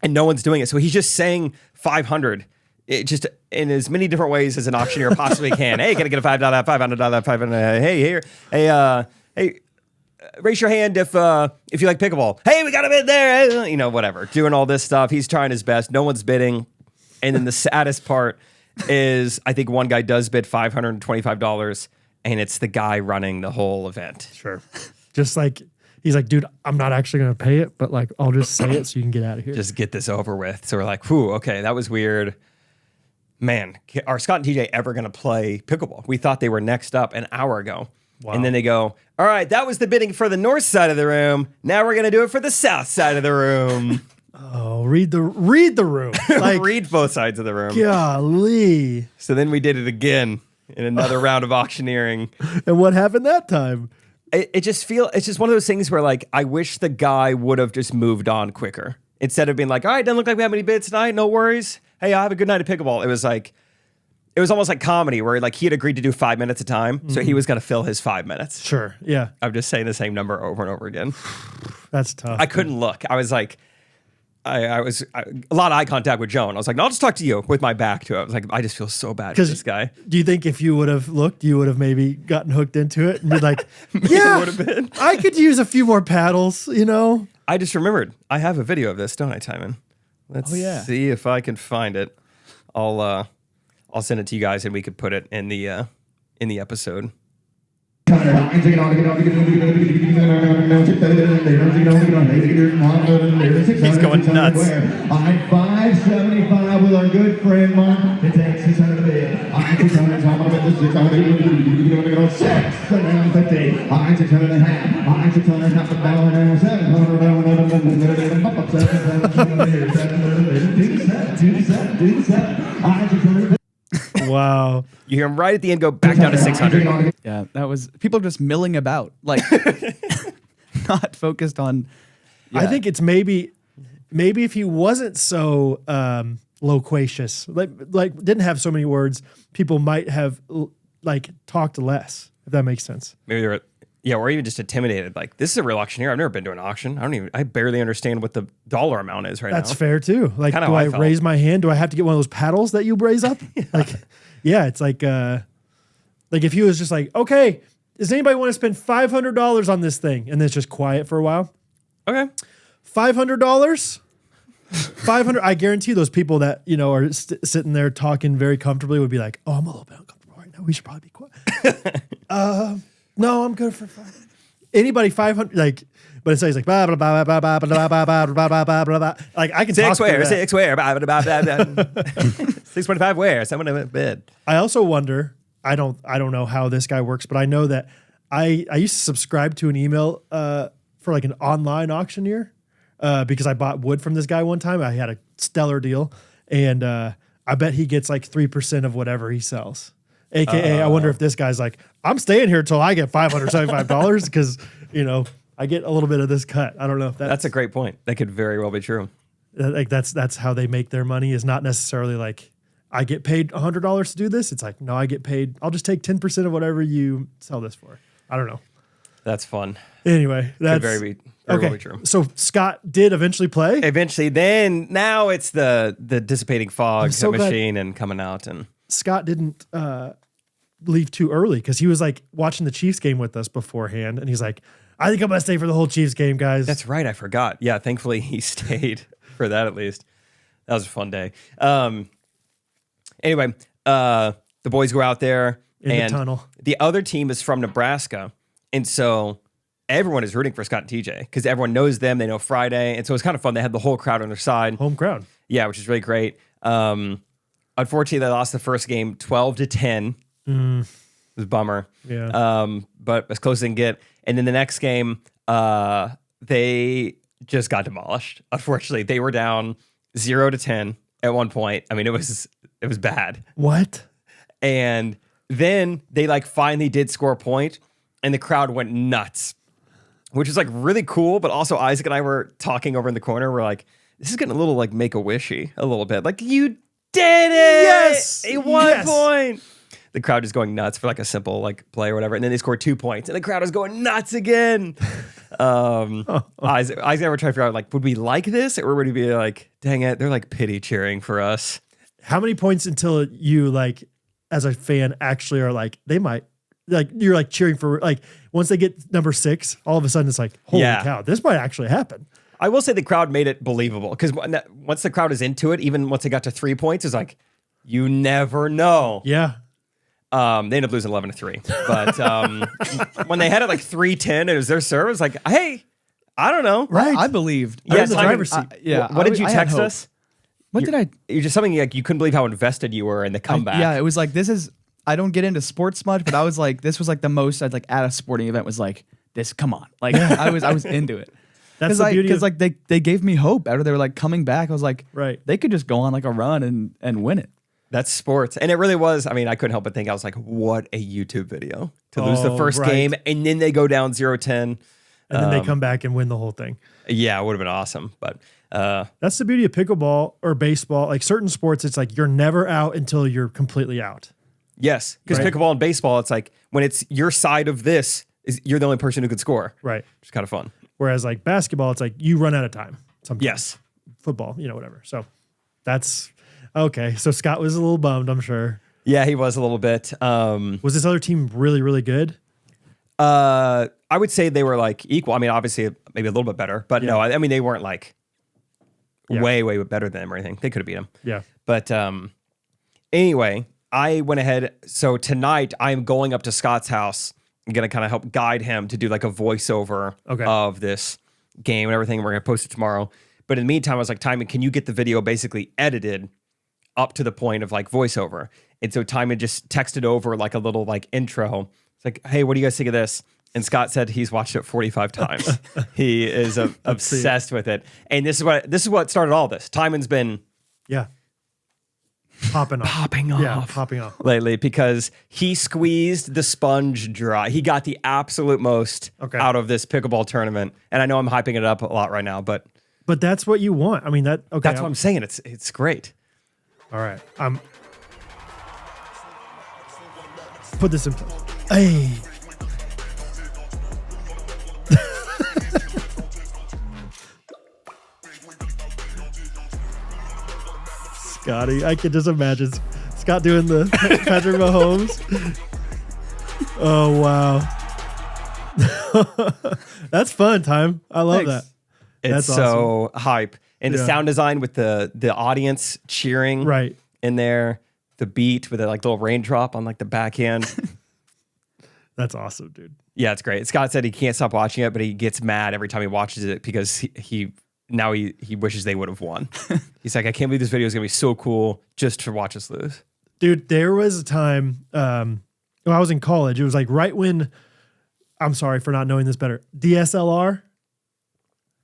And no one's doing it. So he's just saying 500. It just in as many different ways as an auctioneer possibly can. Hey, can I get a $5, $500, $500? Hey, here. Hey, raise your hand if you like pickleball. Hey, we got a bid there. You know, whatever. Doing all this stuff. He's trying his best. No one's bidding. And then the saddest part is I think one guy does bid $525, and it's the guy running the whole event. Sure. Just like he's like, dude, I'm not actually going to pay it, but like I'll just say it so you can get out of here. Just get this over with. So we're like, whew, okay, that was weird. Man, are Scott and TJ ever going to play pickleball? We thought they were next up an hour ago. Wow. And then they go, all right, that was the bidding for the north side of the room. Now we're going to do it for the south side of the room. Oh, read the room. Like, read both sides of the room. Golly. So then we did it again in another round of auctioneering. And what happened that time? It's just one of those things where like, I wish the guy would have just moved on quicker. Instead of being like, all right, doesn't look like we have any bids tonight. No worries. Hey, I'll have a good night of pickleball. It was almost like comedy where like he had agreed to do 5 minutes a time. Mm-hmm. So he was going to fill his 5 minutes. Sure. Yeah. I'm just saying the same number over and over again. That's tough. I couldn't look. I was like, I was a lot of eye contact with Joan. I was like, no, I'll just talk to you with my back to it. I was like, I just feel so bad for this guy. Do you think if you would have looked, you would have maybe gotten hooked into it and be like, yeah, I could use a few more paddles, you know? I just remembered. I have a video of this, don't I, Timon? Let's see if I can find it. I'll send it to you guys and we could put it in the episode. He's going nuts. I'm 575 with our good friend Mark. It takes 600 to bid. I'm 600. I'm gonna bet the 600. 650. I'm 600 and a half. I'm 600 and a half. $1 700. Wow. You hear him right at the end go back down to 600. Yeah, that was people just milling about, like not focused on. I think it's maybe if he wasn't so loquacious, like didn't have so many words, people might have like talked less, if that makes sense. Maybe they were, yeah, or even just intimidated. Like, this is a real auctioneer. I've never been to an auction. I barely understand what the dollar amount is right now. That's fair too. Like, Kinda do how I I felt. raise my hand? Do I have to get one of those paddles that you raise up? Like, yeah, it's like if he was just like, okay, does anybody want to spend $500 on this thing? And then it's just quiet for a while. Okay. $500? 500. I guarantee those people that, are sitting there talking very comfortably would be like, oh, I'm a little bit uncomfortable right now. We should probably be quiet. No, I'm good for 500. Anybody 500, like, but it says like, blah, blah, blah, blah, blah, blah, blah, blah, blah, blah, blah, blah, blah, blah. Like, I can talk through that. 6 where, blah, blah, blah, blah, blah. 625 where, someone in bid. I also wonder, I don't know how this guy works, but I know that I used to subscribe to an email for like an online auctioneer because I bought wood from this guy one time. I had a stellar deal, and I bet he gets like 3% of whatever he sells. AKA, I wonder if this guy's like, I'm staying here till I get $575 because, I get a little bit of this cut. I don't know if That's a great point. That could very well be true. like that's how they make their money, is not necessarily like, I get paid $100 to do this. It's like, no, I get paid. I'll just take 10% of whatever you sell this for. I don't know. That's fun. Anyway, that's Could very okay. well be true. So Scott did eventually play. Eventually, then now it's the dissipating fog so glad- machine and coming out, and Scott didn't leave too early because he was like watching the Chiefs game with us beforehand, and he's like, I think I'm gonna stay for the whole Chiefs game, guys. that's right. I forgot. Yeah, thankfully he stayed for that at least. That was a fun day. Anyway, the boys go out there In the and tunnel. the other team is from Nebraska, and so everyone is rooting for Scott and TJ because everyone knows them. They know Friday, and so it's kind of fun. They had the whole crowd on their side. Home crowd. Yeah, which is really great. Unfortunately, they lost the first game 12-10. It was a bummer. Yeah. But as close as they can get. And then the next game, they just got demolished. Unfortunately, they were down 0-10 at one point. I mean, it was bad. What? And then they like finally did score a point, and the crowd went nuts, which is like really cool. But also, Isaac and I were talking over in the corner. We're like, this is getting a little like Make-A-Wishy a little bit. Like, you did it! Yes! A 1 Yes! point. The crowd is going nuts for like a simple like play or whatever, and then they scored 2 points, and the crowd is going nuts again. Isaac and I were trying to figure out like, would we like this, or would we be like, dang it, they're like pity cheering for us? How many points until you like, as a fan, actually are like, they might, like, you're like cheering for, like, once they get number 6, all of a sudden it's like, holy cow, this might actually happen. I will say the crowd made it believable because once the crowd is into it, even once they got to 3 points, it's like, you never know. Yeah. They ended up losing 11-3. But when they had it like 3-10, it was their serve. It was like, hey, I don't know. Right. I believed. I was Yeah, in the driver's seat. What did you I had text hope. us? What did I? You're just something like you couldn't believe how invested you were in the comeback. Yeah, it was like, this is. I don't get into sports much, but I was like, this was like the most I'd like at a sporting event was like this. Come on, like I was into it. That's the beauty because of, like they gave me hope after they were like coming back. I was like, Right. they could just go on like a run and win it. That's sports. And it really was. I mean, I couldn't help but think, I was like, what a YouTube video to lose the Oh, first right. game and then they go down 0-10. and then they come back and win the whole thing. Yeah, it would have been awesome. But That's the beauty of pickleball or baseball. Like certain sports, it's like you're never out until you're completely out. yes, because Right. pickleball and baseball, it's like when it's your side of this, you're the only person who could score. Right. Which is kind of fun. Whereas like basketball, it's like you run out of time. Sometimes. Yes. Football, whatever. So that's okay. So Scott was a little bummed, I'm sure. Yeah, he was a little bit. Was this other team really, really good? I would say they were like equal. I mean, obviously, maybe a little bit better, but no, I mean, they weren't like way, way better than them or anything. They could have beat them. Yeah. But anyway, I went ahead. So tonight, I'm going up to Scott's house I'm going to kind of help guide him to do like a voiceover of this game and everything. We're going to post it tomorrow. But in the meantime, I was like, Timon, can you get the video basically edited up to the point of like voiceover? And so Timon just texted over like a little like intro. It's like, hey, what do you guys think of this? And Scott said he's watched it 45 times. He is obsessed with it. And this is what started all this. Timon's been popping off lately because he squeezed the sponge dry. He got the absolute most out of this pickleball tournament. And I know I'm hyping it up a lot right now, but that's what you want. I mean, that's what I'm saying. It's great. All right. Put this in place. Hey. Scotty, I can just imagine Scott doing the Patrick Mahomes. Oh, wow. That's fun, Time. I love that. It's That's so awesome. hype. And the sound design with the audience cheering in there, the beat with a like little raindrop on like the backhand. That's awesome, dude. Yeah, it's great. Scott said he can't stop watching it, but he gets mad every time he watches it because he wishes they would have won. He's like, I can't believe this video is gonna be so cool just to watch us lose. Dude, there was a time when I was in college. It was like right when, I'm sorry for not knowing this better, DSLR.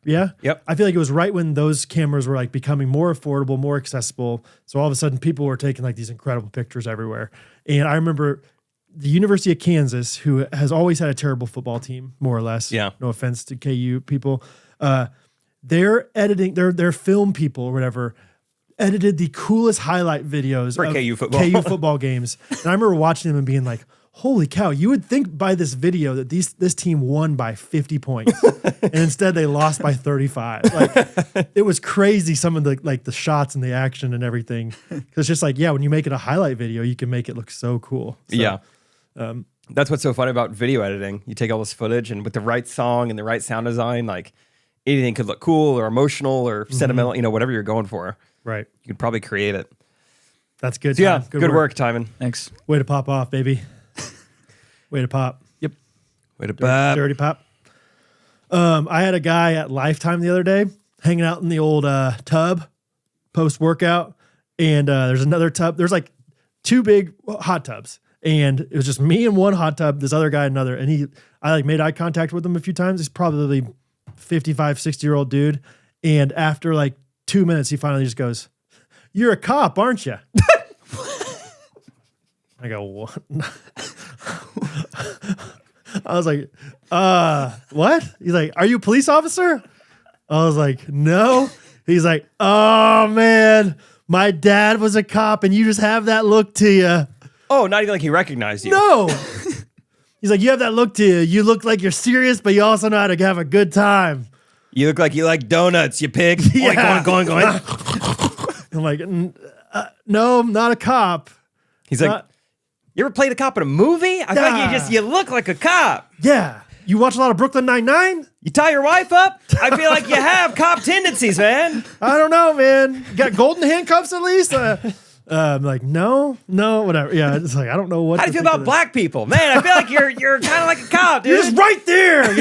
Yeah. Yep. I feel like it was right when those cameras were like becoming more affordable, more accessible. So all of a sudden people were taking like these incredible pictures everywhere. And I remember the University of Kansas, who has always had a terrible football team, more or less. Yeah. No offense to KU people. They're editing, their film people or whatever, edited the coolest highlight videos for of KU football. KU football games. And I remember watching them and being like, holy cow, you would think by this video that this team won by 50 points. And instead they lost by 35. Like it was crazy, some of the shots and the action and everything. Cause it's just like, when you make it a highlight video, you can make it look so cool. So, yeah. That's what's so fun about video editing. You take all this footage and with the right song and the right sound design, like anything could look cool or emotional or sentimental, whatever you're going for. Right. You could probably create it. That's good. So yeah, good work, Timon. Thanks. Way to pop off, baby. Way to pop. Yep. Way to pop. Dirty pop. I had a guy at Lifetime the other day hanging out in the old tub post-workout. And there's another tub. There's like two big hot tubs. And it was just me in one hot tub, this other guy in another. And I like made eye contact with him a few times. He's probably 55, 60-year-old dude. And after like 2 minutes, he finally just goes, "You're a cop, aren't you?" I go, "What?" I was like, what? He's like, "Are you a police officer?" I was like, "No." He's like, "Oh man, my dad was a cop and you just have that look to you." Oh, not even like he recognized you. No. He's like, "You have that look to you. You look like you're serious, but you also know how to have a good time." You look like you like donuts, you pig. Yeah. Going. I'm like, "No, I'm not a cop." He's like, "You ever played a cop in a movie? I feel like you look like a cop." Yeah. You watch a lot of Brooklyn Nine-Nine? You tie your wife up? I feel like you have cop tendencies, man. I don't know, man. You got golden handcuffs at least? I'm like, no, whatever. Yeah, it's like, I don't know what. How do you feel about black people? Man, I feel like you're kind of like a cop, dude. You're just right there,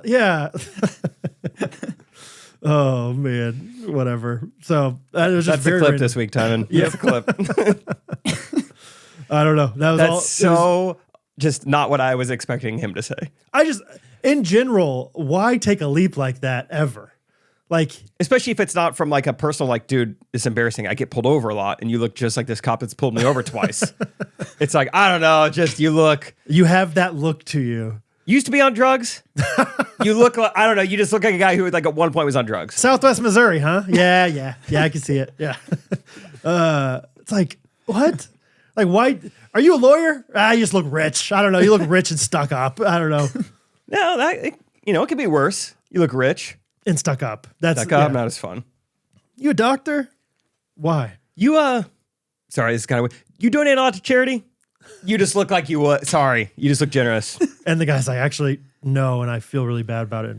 yeah. Oh, man. Whatever. So that was just That's the very clip random. this week, Timon. Yeah. That's the clip. I don't know. That's just not what I was expecting him to say. In general, why take a leap like that ever? Like, especially if it's not from like a personal, like, dude, it's embarrassing. I get pulled over a lot and you look just like this cop that's pulled me over twice. It's like, I don't know, just you have that look to you. You used to be on drugs. You look like, I don't know, you just look like a guy who like at one point was on drugs. Southwest Missouri, huh? Yeah, I can see it. Yeah. It's like, what? Like, why? Are you a lawyer? You just look rich. I don't know. You look rich and stuck up. I don't know. No, it could be worse. You look rich. And stuck up. Stuck up, not as fun. You a doctor? Why? You, sorry, this is kind of weird. You donate a lot to charity? You just look like you sorry. You just look generous. And the guy's like, actually, no, and I feel really bad about it.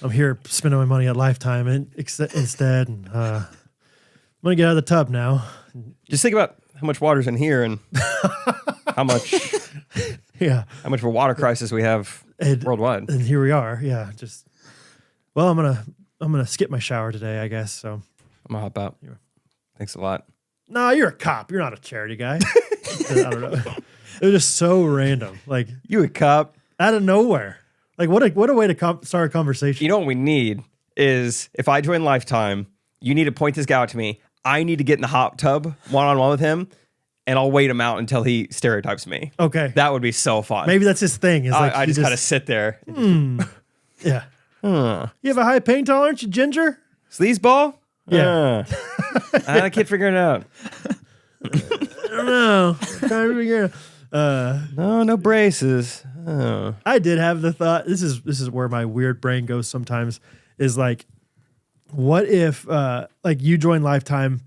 I'm here spending my money at Lifetime instead. And I'm going to get out of the tub now. Just think about how much water's in here and how much Yeah. How much of a water crisis we have worldwide. And here we are. Yeah. Just, well, I'm going to skip my shower today, I guess. So I'm gonna hop out. Thanks a lot. no, you're a cop. You're not a charity guy. I don't know. It was just so random. Like You a cop? out of nowhere. Like what a way to start a conversation. You know what we need is if I join Lifetime, you need to point this guy out to me. I need to get in the hot tub one-on-one with him, and I'll wait him out until he stereotypes me. Okay. That would be so fun. Maybe that's his thing. Is like I he just kind of sit there. yeah. You have a high pain tolerance, you ginger? Sleazeball? Yeah. I can't figure it out. I don't know. Trying to figure it out. No braces. I did have the thought. This is where my weird brain goes sometimes. Is like, what if like you join Lifetime?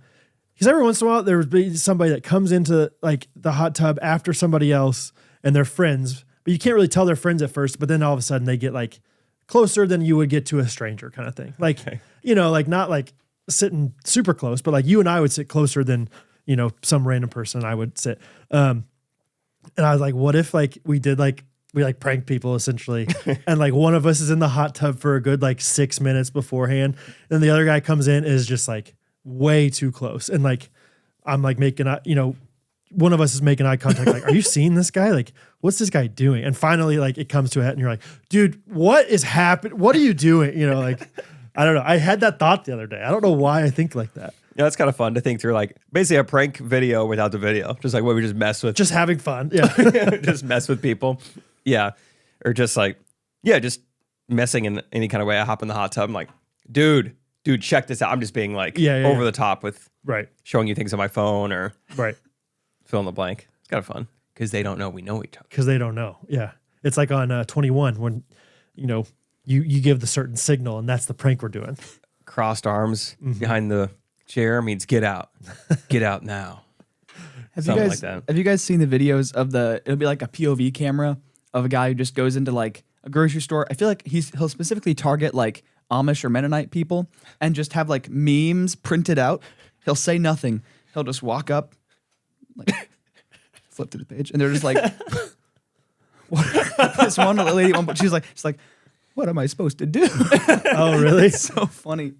Because every once in a while there would be somebody that comes into like the hot tub after somebody else, and they're friends, but you can't really tell they're friends at first. But then all of a sudden they get like closer than you would get to a stranger, kind of thing. Like like not like sitting super close, but like you and I would sit closer than some random person I would sit. And I was like, what if like we prank people essentially, and like one of us is in the hot tub for a good like 6 minutes beforehand, and the other guy comes in and is just like way too close, and like I'm like making one of us is making eye contact, like, are you seeing this guy? Like, what's this guy doing? And finally, like it comes to a head, and you're like, dude, what is happening? What are you doing? Like I don't know. I had that thought the other day. I don't know why I think like that. Yeah, it's kind of fun to think through, like basically a prank video without the video, just like what we just mess with, Just having fun. Yeah. just mess with people. Yeah, or just like just messing in any kind of way. I hop in the hot tub. I'm like, dude, check this out. I'm just being like over the top with Right. showing you things on my phone or Right. fill in the blank. It's kind of fun because they don't know we know each other. Because they don't know. Yeah. It's like on 21 when, you give the certain signal, and that's the prank we're doing. Crossed arms behind the chair means get out. Get out now. Something like that. Have you guys seen the videos of it'll be like a POV camera of a guy who just goes into like a grocery store. I feel like he'll specifically target like Amish or Mennonite people and just have like memes printed out. He'll say nothing. He'll just walk up, like flip to the page, and they're just like, what? This one lady, she's like, what am I supposed to do? Oh, really? It's so funny.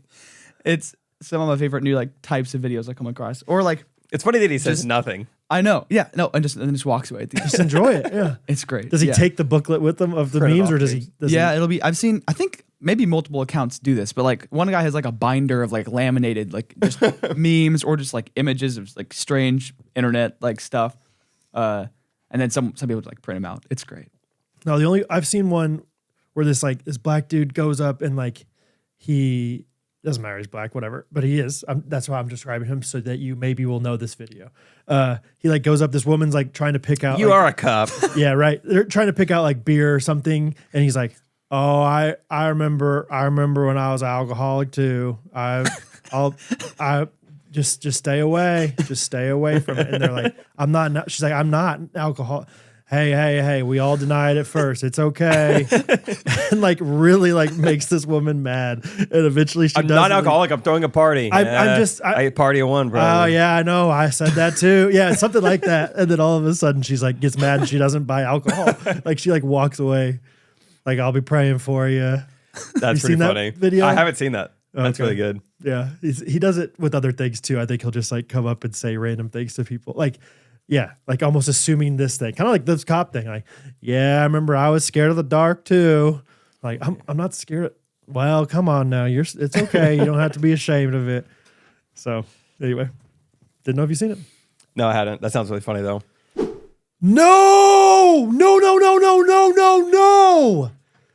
It's some of my favorite new like types of videos I come across. Or like, It's funny that he says nothing. I know, yeah, no, and just walks away. Just enjoy it. Yeah. It's great. Does he take the booklet with him of the Print it memes, off, or does please. he? Does Yeah, it'll be. I think maybe multiple accounts do this, but like one guy has like a binder of like laminated like just memes or just like images of like strange internet like stuff, and then some people like print them out. It's great. No, I've seen one where this black dude goes up and like he doesn't matter, he's black, whatever, but he is. That's why I'm describing him so that you maybe will know this video. He like goes up, this woman's like trying to pick out. You are a cop. Yeah, right. They're trying to pick out like beer or something, and he's like, "Oh, I remember when I was an alcoholic too. I'll just stay away, from it." And they're like, "I'm not." She's like, "I'm not alcohol." Hey, we all denied it first. It's okay. And like really like makes this woman mad. And eventually I'm not alcoholic. I'm throwing a party. I party at one, bro. Oh yeah, I know. I said that too. Yeah, something like that. And then all of a sudden she's like gets mad and she doesn't buy alcohol. Like she like walks away. Like, I'll be praying for you. That's pretty funny. Video? I haven't seen that. That's Okay. really good. Yeah, he does it with other things too. I think he'll just like come up and say random things to people. Like, yeah, like almost assuming this thing, kind of like this cop thing. Like, yeah, I remember I was scared of the dark too. Like, I'm not scared. Well, come on now, it's okay. You don't have to be ashamed of it. So anyway, didn't know if you've seen it. No, I hadn't. That sounds really funny though. No.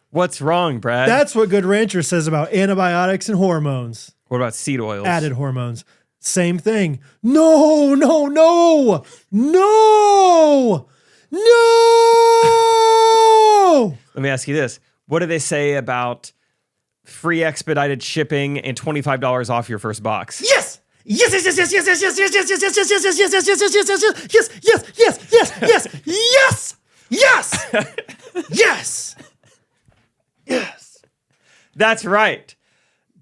What's wrong, Brad? That's what Good Rancher says about antibiotics and hormones. What about seed oils? Added hormones. Same thing. No. Let me ask you this. What do they say about free expedited shipping and $25 off your first box? Yes. That's right.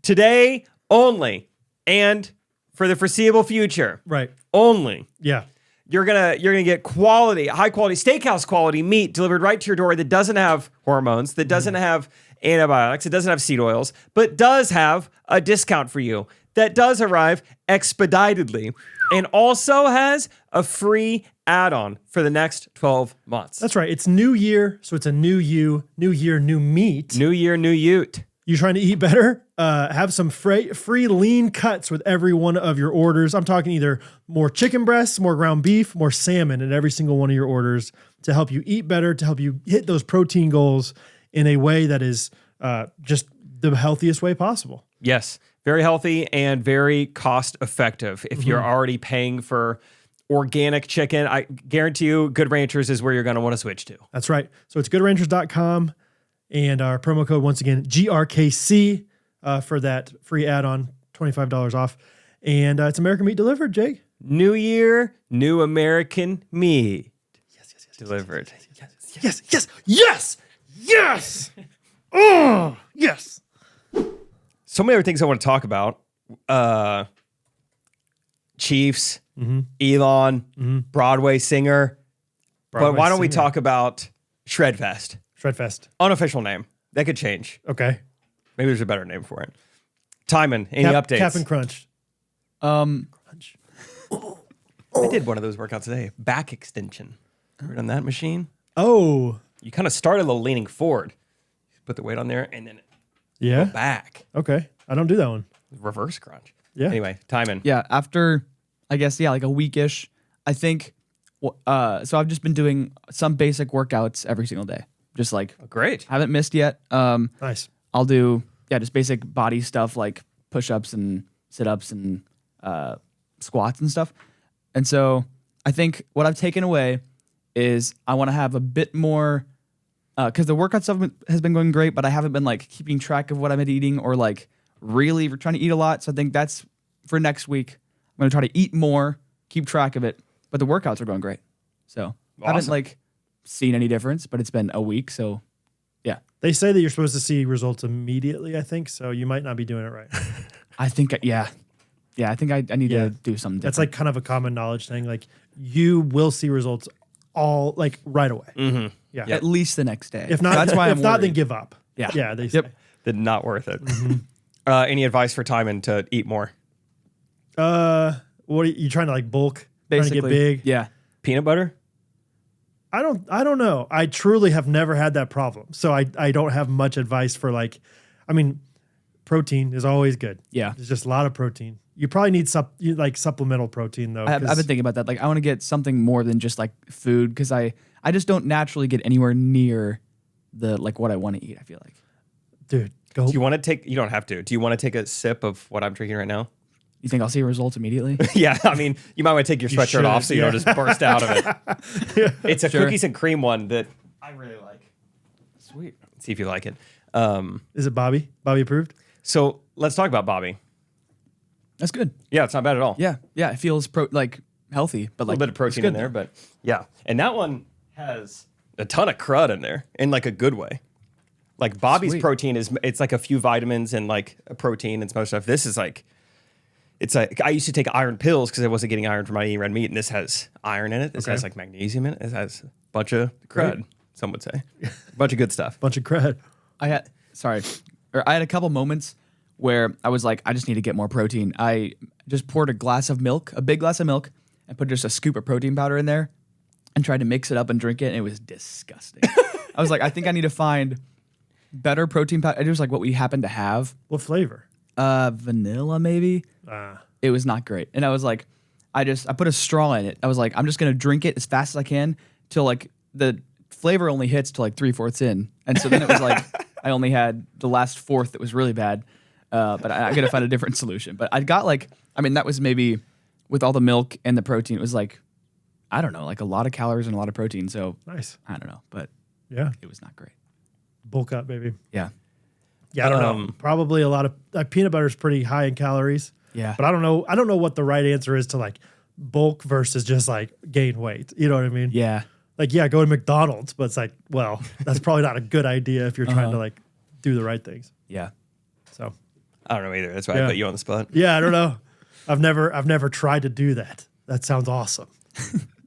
Today only, and for the foreseeable future, Right. only, Yeah. You're gonna get quality, high quality, steakhouse quality meat delivered right to your door that doesn't have hormones, that doesn't have antibiotics, it doesn't have seed oils, but does have a discount for you that does arrive expeditedly and also has a free add-on for the next 12 months. That's right. It's new year, so it's a new you, new year, new meat. New year, new ute. You trying to eat better? Have some free lean cuts with every one of your orders. I'm talking either more chicken breasts, more ground beef, more salmon in every single one of your orders to help you eat better, to help you hit those protein goals in a way that is just the healthiest way possible. Yes, very healthy and very cost effective. If you're already paying for organic chicken, I guarantee you Good Ranchers is where you're going to want to switch to. That's right. So it's goodranchers.com and our promo code, once again, GRKC for that free add-on, $25 off. And it's American Meat Delivered, Jake. New year, new American meat. Yes. Delivered. Yes. Oh, yes. So many other things I want to talk about. Chiefs, Elon, Broadway singer. But why don't we talk about Shredfest? Shredfest. Unofficial name. That could change. Okay. Maybe there's a better name for it. Timon, any updates? Cap'n Crunch. Crunch. I did one of those workouts today. Back extension. Ever done that machine? Oh. You kind of start a little leaning forward. Put the weight on there and then Yeah. go back. Okay. I don't do that one. Reverse crunch. Yeah. Anyway, Timon. Yeah, after, I guess, like a weekish, I think, so I've just been doing some basic workouts every single day. Just like, Oh, great. haven't missed yet. Nice. I'll do, just basic body stuff like push-ups and sit-ups and squats and stuff. And so I think what I've taken away is I want to have a bit more, because the workout stuff has been going great, but I haven't been like keeping track of what I'm eating or like really trying to eat a lot. So I think that's for next week. I'm going to try to eat more, keep track of it, but the workouts are going great. So I haven't Awesome. like seen any difference, but it's been a week. So yeah, They say that you're supposed to see results immediately, I think, so you might not be doing it right. I think, I think I need to do something different. That's like kind of a common knowledge thing. Like you will see results all like right away. Yeah. at least the next day. If not, that's why if I'm not, worried. then give up. Yeah. Yeah. They say. Yep. Did not worth it. Any advice for Timon to eat more? What are you trying to like bulk? Basically, Trying to get big? Yeah. Peanut butter? I don't know. I truly have never had that problem. So I don't have much advice for like, I mean, protein is always good. Yeah. There's just a lot of protein. You probably need like supplemental protein though. I've been thinking about that. Like, I want to get something more than just like food because I just don't naturally get anywhere near the like what I want to eat. I feel like. Dude, go. Do you want to take, you don't have to. Do you want to take a sip of what I'm drinking right now? You think I'll see results immediately? Yeah, I mean, you might want to take your sweatshirt should, off so you don't yeah. just burst out of it. It's a Sure. cookies and cream one that I really like. Sweet. See if you like it. Is it Bobby? Bobby approved? So let's talk about Bobby. That's good. Yeah, it's not bad at all. Yeah. It feels like healthy, but A like little bit of protein in there, but yeah. And that one has a ton of crud in there in like a good way. Like Bobby's Sweet. protein it's like a few vitamins and like a protein and some other stuff. This is like, it's like, I used to take iron pills because I wasn't getting iron from my eating red meat, and this has iron in it. This has like magnesium in it. It has a bunch of crud, some would say. A bunch of good stuff. Bunch of cred. I had a couple moments where I was like, I just need to get more protein. I just poured a big glass of milk, and put just a scoop of protein powder in there and tried to mix it up and drink it, and it was disgusting. I was like, I think I need to find better protein powder. It was like what we happen to have. What flavor? Vanilla maybe. It was not great. And I was like, I put a straw in it. I was like, I'm just going to drink it as fast as I can till like the flavor only hits to like 3/4 in. And so then it was like, I only had the last fourth that was really bad. But I got to find a different solution. But I got like, I mean, that was maybe with all the milk and the protein, it was like, I don't know, like a lot of calories and a lot of protein. So Nice. I don't know, but Yeah. it was not great. Bulk up, baby. Yeah. Yeah, I don't know. Probably a lot of peanut butter is pretty high in calories. Yeah. But I don't know. I don't know what the right answer is to like bulk versus just like gain weight. You know what I mean? Yeah. Like, yeah, go to McDonald's, but it's like, well, that's probably not a good idea if you're trying to like do the right things. Yeah. So, I don't know either. That's why I Yeah. put you on the spot. yeah, I don't know. I've never tried to do that. That sounds awesome.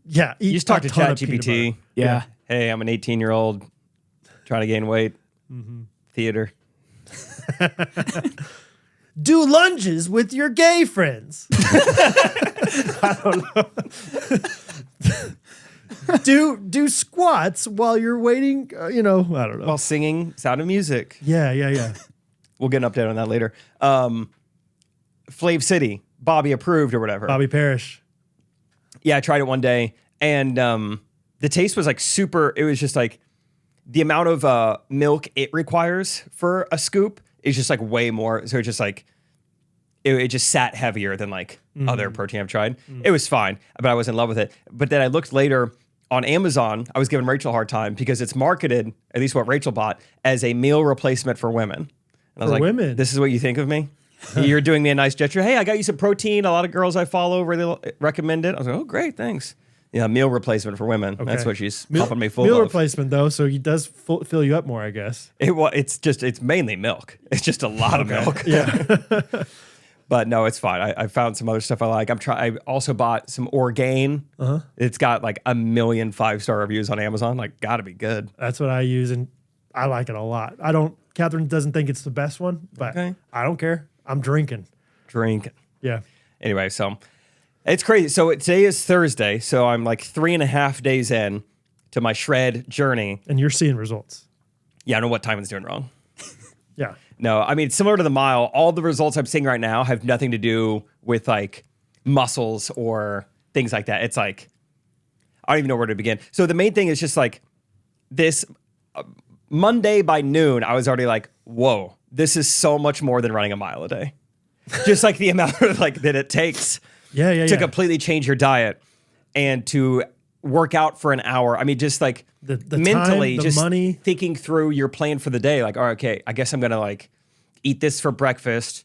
Yeah. You just talk to ChatGPT. Yeah. Hey, I'm an 18-year-old trying to gain weight. Theater. Do lunges with your gay friends. I don't know. do squats while you're waiting. I don't know. While singing Sound of Music. Yeah. We'll get an update on that later. Flav City, Bobby approved or whatever. Bobby Parrish. Yeah, I tried it one day, and the taste was like super. It was just like the amount of milk it requires for a scoop is just like way more. So it's just like it just sat heavier than like other protein I've tried. It was fine, but I was in love with it. But then I looked later on Amazon. I was giving Rachel a hard time because it's marketed, at least what Rachel bought, as a meal replacement for women. And I was like, women. This is what you think of me? You're doing me a nice gesture. Hey, I got you some protein. A lot of girls I follow really recommend it. I was like, oh, great, thanks. Yeah, meal replacement for women. Okay. That's what she's pumping me full of. Meal replacement, though, so he does fill you up more, I guess. It's mainly milk. It's just a lot of milk. Yeah. But no, it's fine. I found some other stuff I like. I also bought some Orgain. It's got like 1 million 5-star reviews on Amazon. Like, gotta be good. That's what I use, and I like it a lot. Catherine doesn't think it's the best one, but I don't care. I'm drinking. Yeah. Anyway, so it's crazy. So today is Thursday, so I'm like 3.5 days in to my shred journey. And you're seeing results. Yeah, I know what Timon's doing wrong. Yeah. No, I mean, similar to the mile, all the results I'm seeing right now have nothing to do with like muscles or things like that. It's like, I don't even know where to begin. So the main thing is just like this Monday by noon, I was already like, whoa, this is so much more than running a mile a day. Just like the amount of like that it takes to completely change your diet and to work out for an hour. I mean, just like the mentally, time, the just money. thinking through your plan for the day. Like, all right, okay, I guess I'm going to like eat this for breakfast.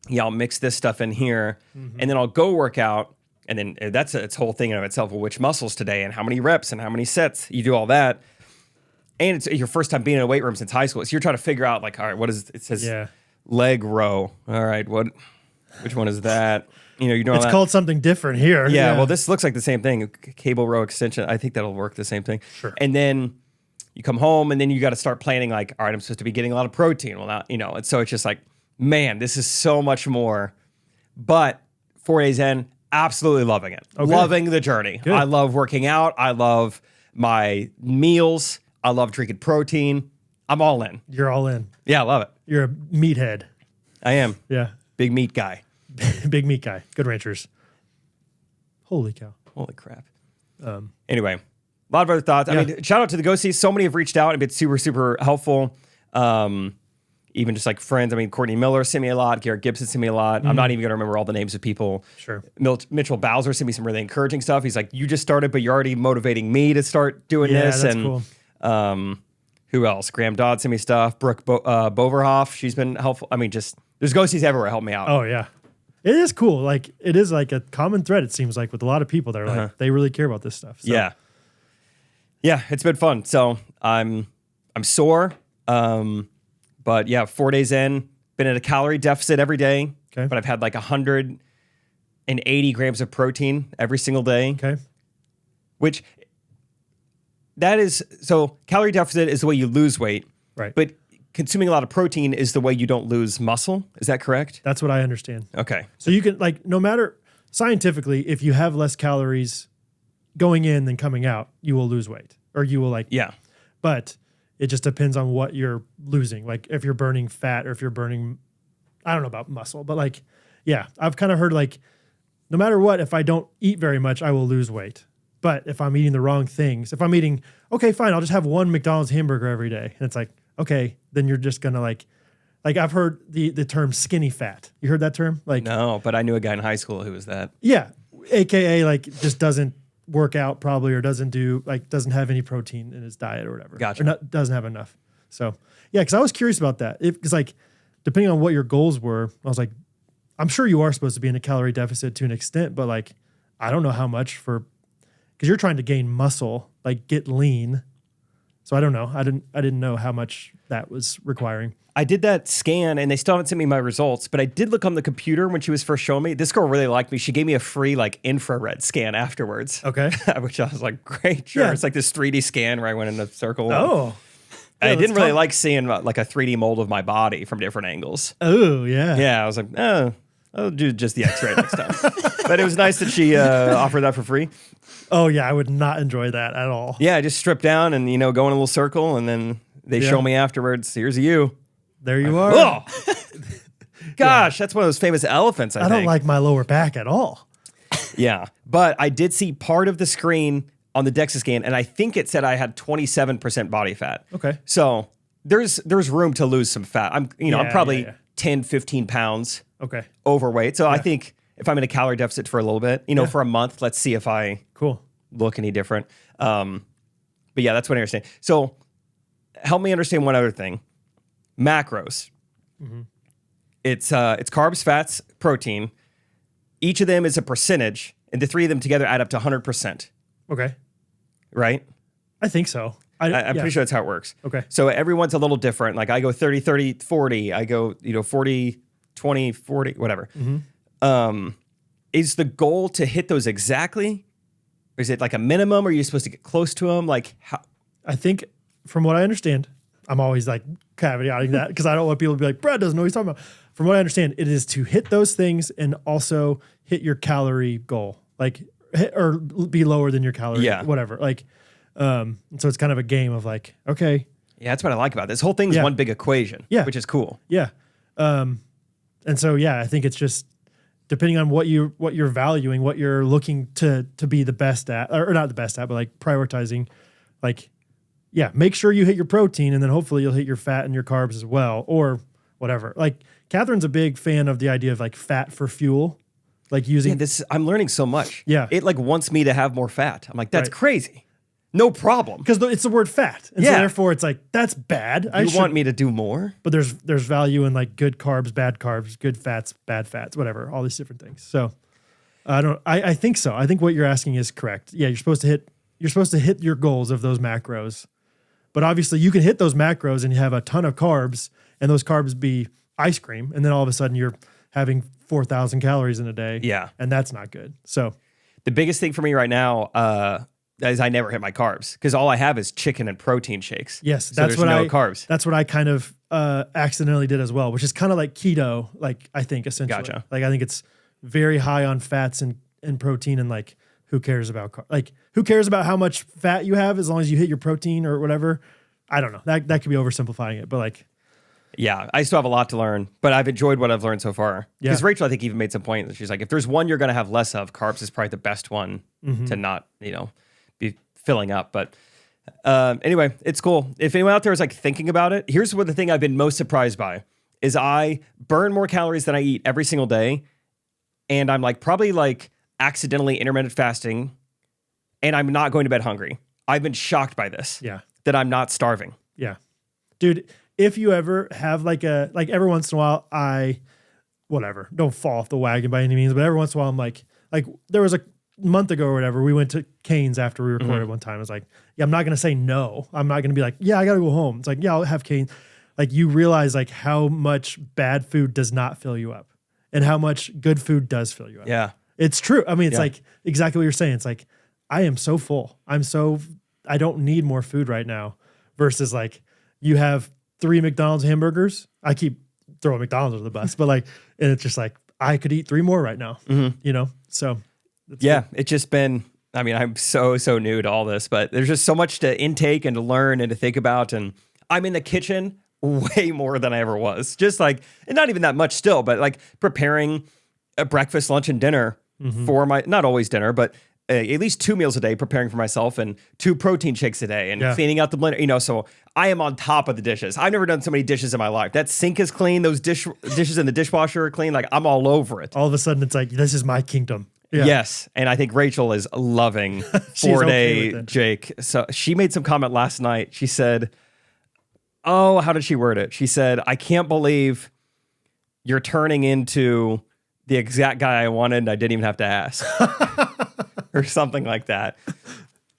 Yeah, I'll mix this stuff in here and then I'll go work out. And then that's its whole thing in of itself. Well, which muscles today and how many reps and how many sets? You do all that. And it's your first time being in a weight room since high school. So you're trying to figure out like, all right, what is it? Says leg row. All right, which one is that? You're doing it's called something different here. Yeah, well, this looks like the same thing. Cable row extension. I think that'll work the same thing. Sure. And then you come home and then you got to start planning like, all right, I'm supposed to be getting a lot of protein. Well, now, and so it's just like, man, this is so much more. But 4 days in, absolutely loving it. Okay. Loving the journey. Good. I love working out. I love my meals. I love drinking protein. I'm all in. You're all in. Yeah, I love it. You're a meathead. I am. Yeah. Big meat guy. Big meat guy. Good ranchers. Holy cow. Holy crap. Anyway, a lot of other thoughts. I mean, shout out to the Ghosties. So many have reached out and been super, super helpful. Even just like friends. I mean, Courtney Miller sent me a lot. Garrett Gibson sent me a lot. I'm not even going to remember all the names of people. Sure. Mitchell Bowser sent me some really encouraging stuff. He's like, you just started, but you're already motivating me to start doing this. That's and cool. Who else? Graham Dodd sent me stuff. Brooke Boverhoff. She's been helpful. I mean, just there's Ghosties everywhere help me out. Oh, yeah. It is cool. Like, it is like a common thread, it seems like, with a lot of people that are like, they really care about this stuff. So. Yeah. Yeah, it's been fun. So I'm sore. But yeah, 4 days in, been at a calorie deficit every day. Okay. But I've had like 180 grams of protein every single day. Okay. Which that is, so calorie deficit is the way you lose weight. Right. But consuming a lot of protein is the way you don't lose muscle. Is that correct? That's what I understand. Okay. So you can, like, no matter scientifically, if you have less calories going in than coming out, you will lose weight, or you will but it just depends on what you're losing. Like if you're burning fat or if you're burning, I don't know about muscle, but like, yeah, I've kind of heard like, no matter what, if I don't eat very much, I will lose weight. But if I'm eating the wrong things, if I'm eating, okay, fine, I'll just have one McDonald's hamburger every day. And it's like, okay, then you're just gonna like I've heard the term skinny fat. You heard that term? Like, no, but I knew a guy in high school who was that. Yeah, AKA like just doesn't work out probably, or doesn't have any protein in his diet or whatever. Gotcha. Or doesn't have enough. So yeah, because I was curious about that. Because like depending on what your goals were, I was like, I'm sure you are supposed to be in a calorie deficit to an extent, but like I don't know how much because you're trying to gain muscle, like get lean. So I don't know. I didn't know how much that was requiring. I did that scan and they still haven't sent me my results, but I did look on the computer when she was first showing me. This girl really liked me. She gave me a free like infrared scan afterwards. Okay. Which I was like, great, sure. Yeah. It's like this 3D scan where I went in a circle. Oh. I didn't really like seeing like a 3D mold of my body from different angles. Oh, yeah. Yeah, I was like, I'll do just the X-ray next time. But it was nice that she offered that for free. Oh, yeah. I would not enjoy that at all. Yeah, I just strip down and, go in a little circle and then they show me afterwards, here's you. There you are. Oh, gosh, that's one of those famous elephants, I think. I don't like my lower back at all. Yeah, but I did see part of the screen on the DEXA scan, and I think it said I had 27% body fat. Okay. So there's room to lose some fat. I'm probably 10, 15 pounds Okay. overweight. So I think if I'm in a calorie deficit for a little bit, for a month, let's see if I Cool. look any different. But yeah, that's what I understand. So help me understand one other thing. Macros. Mm-hmm. It's carbs, fats, protein. Each of them is a percentage, and the three of them together add up to 100%. Okay. Right? I think so. I'm pretty sure that's how it works. Okay. So everyone's a little different. Like I go 30, 30, 40. I go, 40, 20, 40, whatever. Mm-hmm. Is the goal to hit those exactly? Or is it like a minimum? Or are you supposed to get close to them? Like how? I think from what I understand, I'm always like caveating that because I don't want people to be like, Brad doesn't know what he's talking about. From what I understand, it is to hit those things and also hit your calorie goal, like hit or be lower than your calorie, whatever. Like, so it's kind of a game of like, okay. Yeah, that's what I like about this. Whole thing's one big equation, which is cool. Yeah. And so, I think it's just depending on what you're valuing, what you're looking to be the best at, or not the best at, but like prioritizing, like, make sure you hit your protein and then hopefully you'll hit your fat and your carbs as well, or whatever. Like Catherine's a big fan of the idea of like fat for fuel, like using I'm learning so much. Yeah. It like wants me to have more fat. I'm like, that's crazy. No problem. Because it's the word fat. And so therefore it's like, that's bad. You want me to do more? But there's value in like good carbs, bad carbs, good fats, bad fats, whatever, all these different things. So I think so. I think what you're asking is correct. Yeah. You're supposed to hit your goals of those macros. But obviously you can hit those macros and you have a ton of carbs and those carbs be ice cream. And then all of a sudden you're having 4,000 calories in a day. Yeah. And that's not good. So the biggest thing for me right now is I never hit my carbs because all I have is chicken and protein shakes. Yes. So that's what carbs. That's what I kind of accidentally did as well, which is kind of like keto, like I think essentially. Gotcha. Like I think it's very high on fats and protein and like who cares about who cares about how much fat you have as long as you hit your protein or whatever. I don't know. That could be oversimplifying it, but like. Yeah, I still have a lot to learn, but I've enjoyed what I've learned so far. Because Yeah. Rachel, I think, even made some point that she's like, if there's one you're going to have less of, carbs is probably the best one to not, be filling up. But anyway, it's cool. If anyone out there is like thinking about it, here's what the thing I've been most surprised by is I burn more calories than I eat every single day. And I'm like probably like accidentally intermittent fasting and I'm not going to bed hungry. I've been shocked by this. Yeah. That I'm not starving. Yeah. Dude, if you ever have like every once in a while, don't fall off the wagon by any means, but every once in a while I'm like there was a month ago or whatever, we went to Cane's after we recorded one time. I was like, I'm not going to say no. I'm not going to be like, I got to go home. It's like, I'll have Cane's. Like you realize like how much bad food does not fill you up and how much good food does fill you up. Yeah. It's true. I mean, it's like exactly what you're saying. It's like, I am so full. I don't need more food right now versus like you have 3 McDonald's hamburgers. I keep throwing McDonald's under the bus, but like, and it's just like, I could eat 3 more right now, So it's just been, I'm so new to all this, but there's just so much to intake and to learn and to think about. And I'm in the kitchen way more than I ever was. Just like, and not even that much still, but like preparing a breakfast, lunch, and dinner for not always dinner, but at least 2 meals a day, preparing for myself and 2 protein shakes a day and cleaning out the blender, so I am on top of the dishes. I've never done so many dishes in my life. That sink is clean. Those dishes in the dishwasher are clean. Like I'm all over it. All of a sudden it's like, this is my kingdom. Yeah. Yes. And I think Rachel is loving 4-day Jake. So she made some comment last night. She said, how did she word it? She said, I can't believe you're turning into the exact guy I wanted and I didn't even have to ask. Or something like that.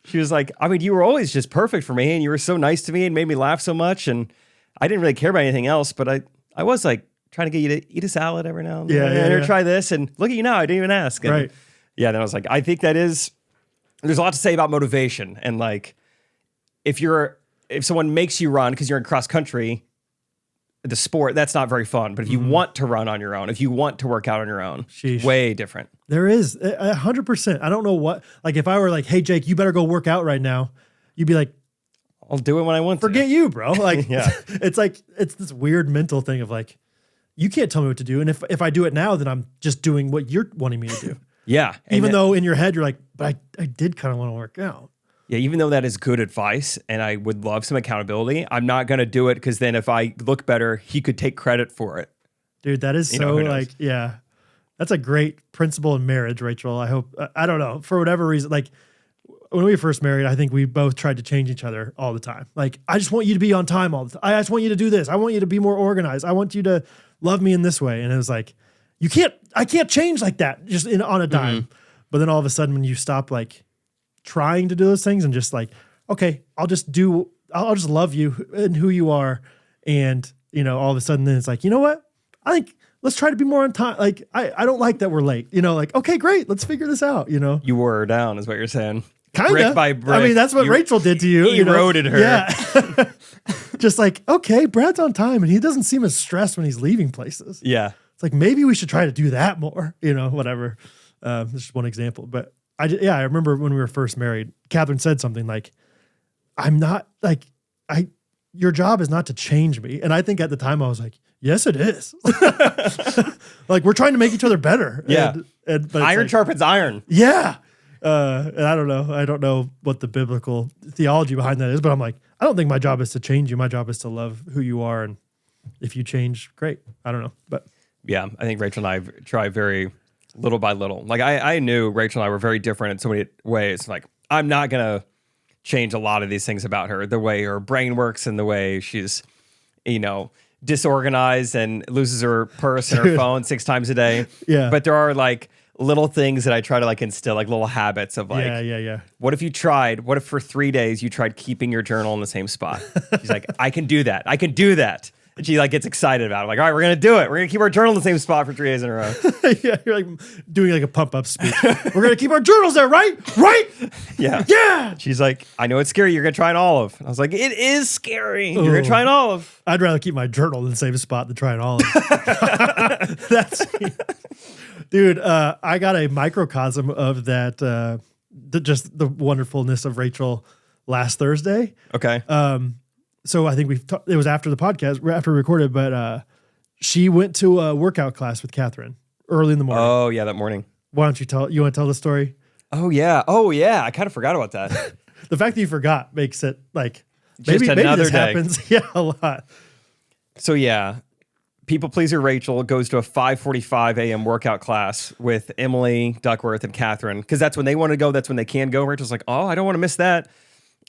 She was like, I mean, you were always just perfect for me, and you were so nice to me and made me laugh so much, and I didn't really care about anything else, but I was like trying to get you to eat a salad every now and then. Or try this, and look at you now. I didn't even ask. And Right. Yeah, then I was like, I think there's a lot to say about motivation, and like if someone makes you run because you're in cross country, the sport, that's not very fun. But if you want to run on your own, if you want to work out on your own, Sheesh. way different. There is 100%. I don't know what, like if I were like, hey, Jake, you better go work out right now. You'd be like, I'll do it when I want to. forget you, bro. Like, Yeah. it's like, it's this weird mental thing of like, you can't tell me what to do. And if I do it now, then I'm just doing what you're wanting me to do. Yeah. Even though in your head, you're like, but I did kind of want to work out. Yeah, even though that is good advice and I would love some accountability, I'm not going to do it because then if I look better, he could take credit for it. Dude, that is You know, so who knows? like, yeah. That's a great principle in marriage, Rachel. I hope, I don't know, for whatever reason, like when we were first married, I think we both tried to change each other all the time. Like, I just want you to be on time all the time. I just want you to do this. I want you to be more organized. I want you to love me in this way. And it was like, I can't change like that just on a dime. But then all of a sudden when you stop like trying to do those things and just like, okay, I'll just love you and who you are. And, you know, all of a sudden then it's like, you know what? I think let's try to be more on time. Like, I don't like that we're late, you know, like, okay, great. Let's figure this out. You know, You wore her down is what you're saying. kind Brick of by brick. I mean, that's what Rachel did to you. You know? Eroded her. Yeah. Just like, okay, Brad's on time and he doesn't seem as stressed when he's leaving places. Yeah. It's like, maybe we should try to do that more, you know, whatever. This is one example, but I remember when we were first married, Catherine said something like, I'm not like, your job is not to change me. And I think at the time I was like, yes, it is. Like, we're trying to make each other better. Yeah. But it's Iron like, sharpens iron. yeah. And I don't know what the biblical theology behind that is, but I'm like, I don't think my job is to change you. My job is to love who you are. And if you change, great. I don't know. But Yeah, I think Rachel and I try very little by little. Like I knew Rachel and I were very different in so many ways. Like I'm not going to change a lot of these things about her, the way her brain works and the way she's, you know, disorganized and loses her purse and her phone 6 times a day. Yeah. But there are like little things that I try to like instill, like little habits of like, yeah. what if for 3 days you tried keeping your journal in the same spot? She's like, I can do that. And she like gets excited about it. Like, all right, we're going to do it. We're going to keep our journal in the same spot for 3 days in a row. Yeah, you're like doing like a pump up speech. We're going to keep our journals there, right? Right? Yeah. Yeah. She's like, I know it's scary. You're going to try an olive. And I was like, it is scary. You're going to try an olive. I'd rather keep my journal in the same spot than try it all. That's, dude, I got a microcosm of that, just the wonderfulness of Rachel last Thursday. Okay. So I think it was after the podcast, after we recorded, but she went to a workout class with Catherine early in the morning. Oh, yeah, that morning. Why don't you want to tell the story? Oh, yeah. I kind of forgot about that. The fact that you forgot makes it like, Just maybe another this day. happens. Yeah, a lot. So, yeah, people pleaser Rachel goes to a 5:45 a.m. workout class with Emily, Duckworth, and Catherine because that's when they want to go. That's when they can go. Rachel's like, oh, I don't want to miss that.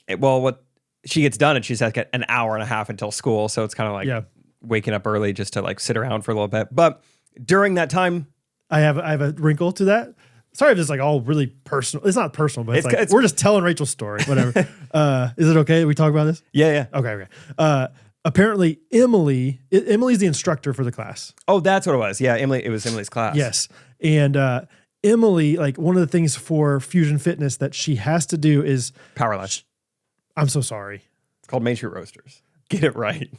What she gets done and she's like an hour and a half until school. So it's kind of like waking up early just to like sit around for a little bit. But during that time, I have a wrinkle to that. Sorry if it's like all really personal. It's not personal, but it's we're just telling Rachel's story. Whatever. Is it okay that we talk about this? Yeah. Okay. Apparently Emily's the instructor for the class. Oh, that's what it was. Yeah, Emily. It was Emily's class. Yes. And Emily, like one of the things for Fusion Fitness that she has to do is Power Life. I'm so sorry. It's called Main Street Roasters. Get it right.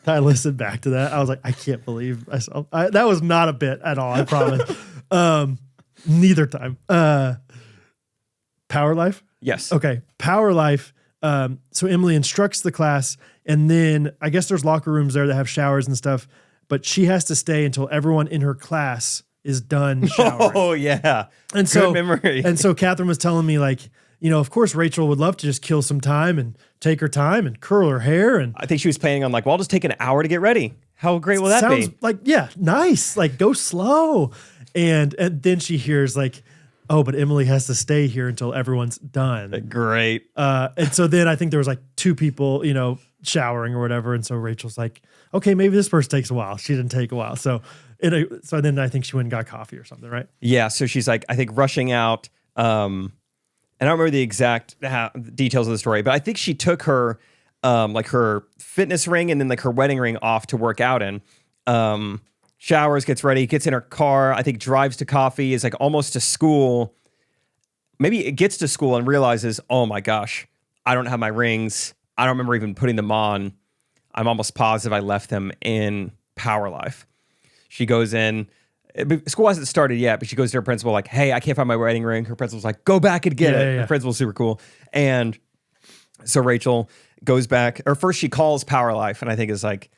I listened back to that. I was like, I can't believe myself. That was not a bit at all, I promise. Neither time. Power Life? Yes. Okay. Power Life. So Emily instructs the class, and then I guess there's locker rooms there that have showers and stuff, but she has to stay until everyone in her class is done showering. Oh, yeah. And so, good memory. And so Catherine was telling me, like, you know, of course Rachel would love to just kill some time and take her time and curl her hair. And I think she was planning on like, well, I'll just take an hour to get ready. How great will that sounds be? like, yeah, nice. Like, go slow. And then she hears like, oh, but Emily has to stay here until everyone's done. Great. And so then I think there was like 2 people, you know, showering or whatever. And so Rachel's like, okay, maybe this person takes a while. She didn't take a while. So then I think she went and got coffee or something, right? Yeah. So she's like, I think rushing out. and I don't remember the exact details of the story, but I think she took her like her fitness ring and then like her wedding ring off to work out in. Showers, gets ready, gets in her car, I think drives to coffee, is like almost to school. Maybe it gets to school and realizes, oh my gosh, I don't have my rings. I don't remember even putting them on. I'm almost positive I left them in Power Life. She goes in. School hasn't started yet, but she goes to her principal like, hey, I can't find my wedding ring. Her principal's like, go back and get it. Yeah. Her principal's super cool. And so Rachel goes back, or first she calls Power Life, and I think is like,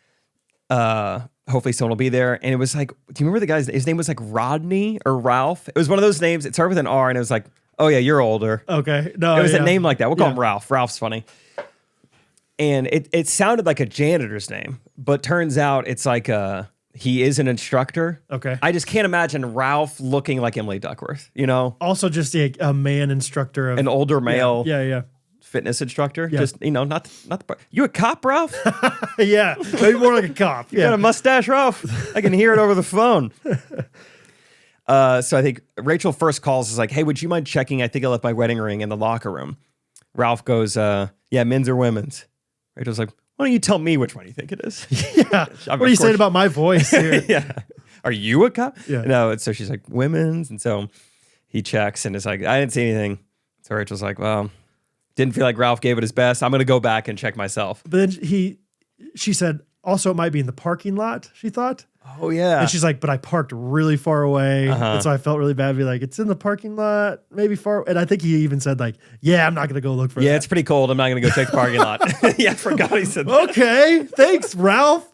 hopefully someone will be there. And it was like, do you remember the guy's, his name was like Rodney or Ralph? It was one of those names. It started with an R, and it was like, oh yeah, you're older. Okay. No, It was a name like that. We'll call Yeah. him Ralph. Ralph's funny. And it sounded like a janitor's name, but turns out it's like he is an instructor. Okay. I just can't imagine Ralph looking like Emily Duckworth, you know? Also just a man instructor of An older male Yeah. fitness instructor. Yeah. Just, you know, not the you a cop, Ralph? Yeah. Maybe more like a cop. You got a mustache, Ralph? I can hear it over the phone. So I think Rachel first calls is like, hey, would you mind checking? I think I left my wedding ring in the locker room. Ralph goes, yeah, men's or women's? Rachel's like, why don't you tell me which one you think it is? Yeah. What are you saying about my voice here? Yeah. Are you a cop? Yeah. No. And so she's like, women's. And so he checks and is like, I didn't see anything. So Rachel's like, well, didn't feel like Ralph gave it his best. I'm going to go back and check myself. But then she said, also it might be in the parking lot, she thought. Oh, yeah. And she's like, but I parked really far away. Uh-huh. And so I felt really bad. Be like, it's in the parking lot, maybe far. And I think he even said like, yeah, I'm not going to go look for Yeah, that. it's pretty cold. I'm not going to go check the parking lot. Yeah, I forgot he said that. Okay. Thanks, Ralph.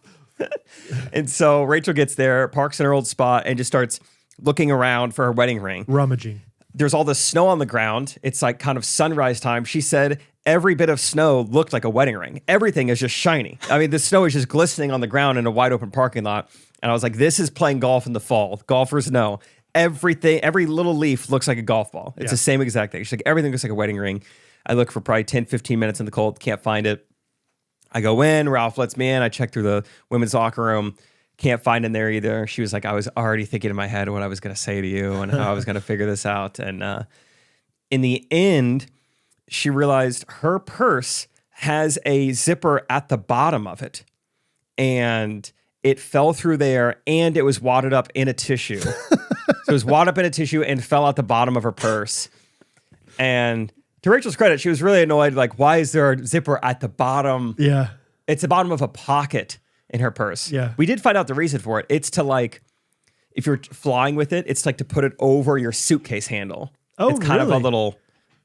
And so Rachel gets there, parks in her old spot, and just starts looking around for her wedding ring. Rummaging. There's all this snow on the ground. It's like kind of sunrise time. She said every bit of snow looked like a wedding ring. Everything is just shiny. I mean, the snow is just glistening on the ground in a wide open parking lot. And I was like, this is playing golf in the fall. Golfers know everything. Every little leaf looks like a golf ball. It's the same exact thing. She's like, everything looks like a wedding ring. I look for probably 10, 15 minutes in the cold. Can't find it. I go in. Ralph lets me in. I check through the women's locker room. Can't find in there either. She was like, I was already thinking in my head what I was going to say to you and how I was going to figure this out. And in the end, she realized her purse has a zipper at the bottom of it. And it fell through there and it was wadded up in a tissue. So it was wadded up in a tissue and fell out the bottom of her purse. And to Rachel's credit, she was really annoyed. Like, why is there a zipper at the bottom? Yeah. It's the bottom of a pocket in her purse. Yeah. We did find out the reason for it. It's to like, if you're flying with it, it's like to put it over your suitcase handle. Oh, it's kind of a really? little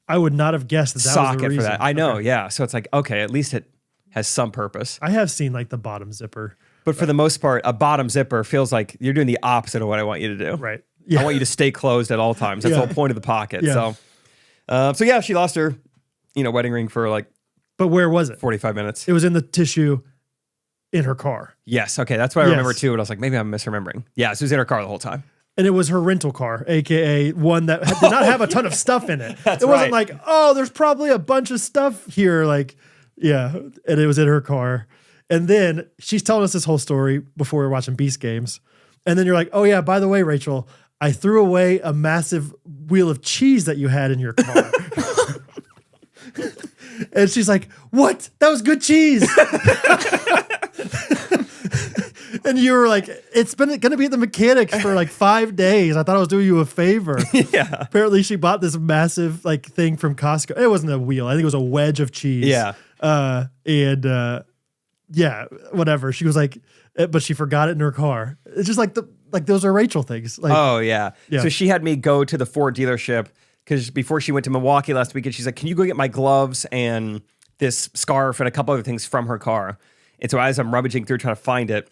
I would not have guessed that was the socket reason. for that. I know, Okay. yeah. So it's like, okay, at least it has some purpose. I have seen like the bottom zipper. But for the most part, a bottom zipper feels like you're doing the opposite of what I want you to do. Right. I Yeah. want you to stay closed at all times. That's Yeah. the whole point of the pocket. Yeah. So yeah, she lost her, wedding ring for like But where was it? 45 minutes. It was in the tissue in her car. Yes. Okay. That's what I Yes. remember too. And I was like, maybe I'm misremembering. Yeah. So it was in her car the whole time. And it was her rental car, AKA one that did not have a ton of stuff in it. That's it wasn't right. like, oh, there's probably a bunch of stuff here. Like, yeah. And it was in her car. And then she's telling us this whole story before we were watching Beast Games. And then you're like, oh, yeah, by the way, Rachel, I threw away a massive wheel of cheese that you had in your car. And she's like, what? That was good cheese. And you were like, it's been going to be at the mechanics for like 5 days. I thought I was doing you a favor. Yeah. Apparently she bought this massive like thing from Costco. It wasn't a wheel. I think it was a wedge of cheese. Yeah. Yeah, whatever. She was like, but she forgot it in her car. It's just like those are Rachel things. Like, Oh, yeah. Yeah. So she had me go to the Ford dealership because before she went to Milwaukee last weekend, she's like, can you go get my gloves and this scarf and a couple other things from her car? And so as I'm rummaging through trying to find it,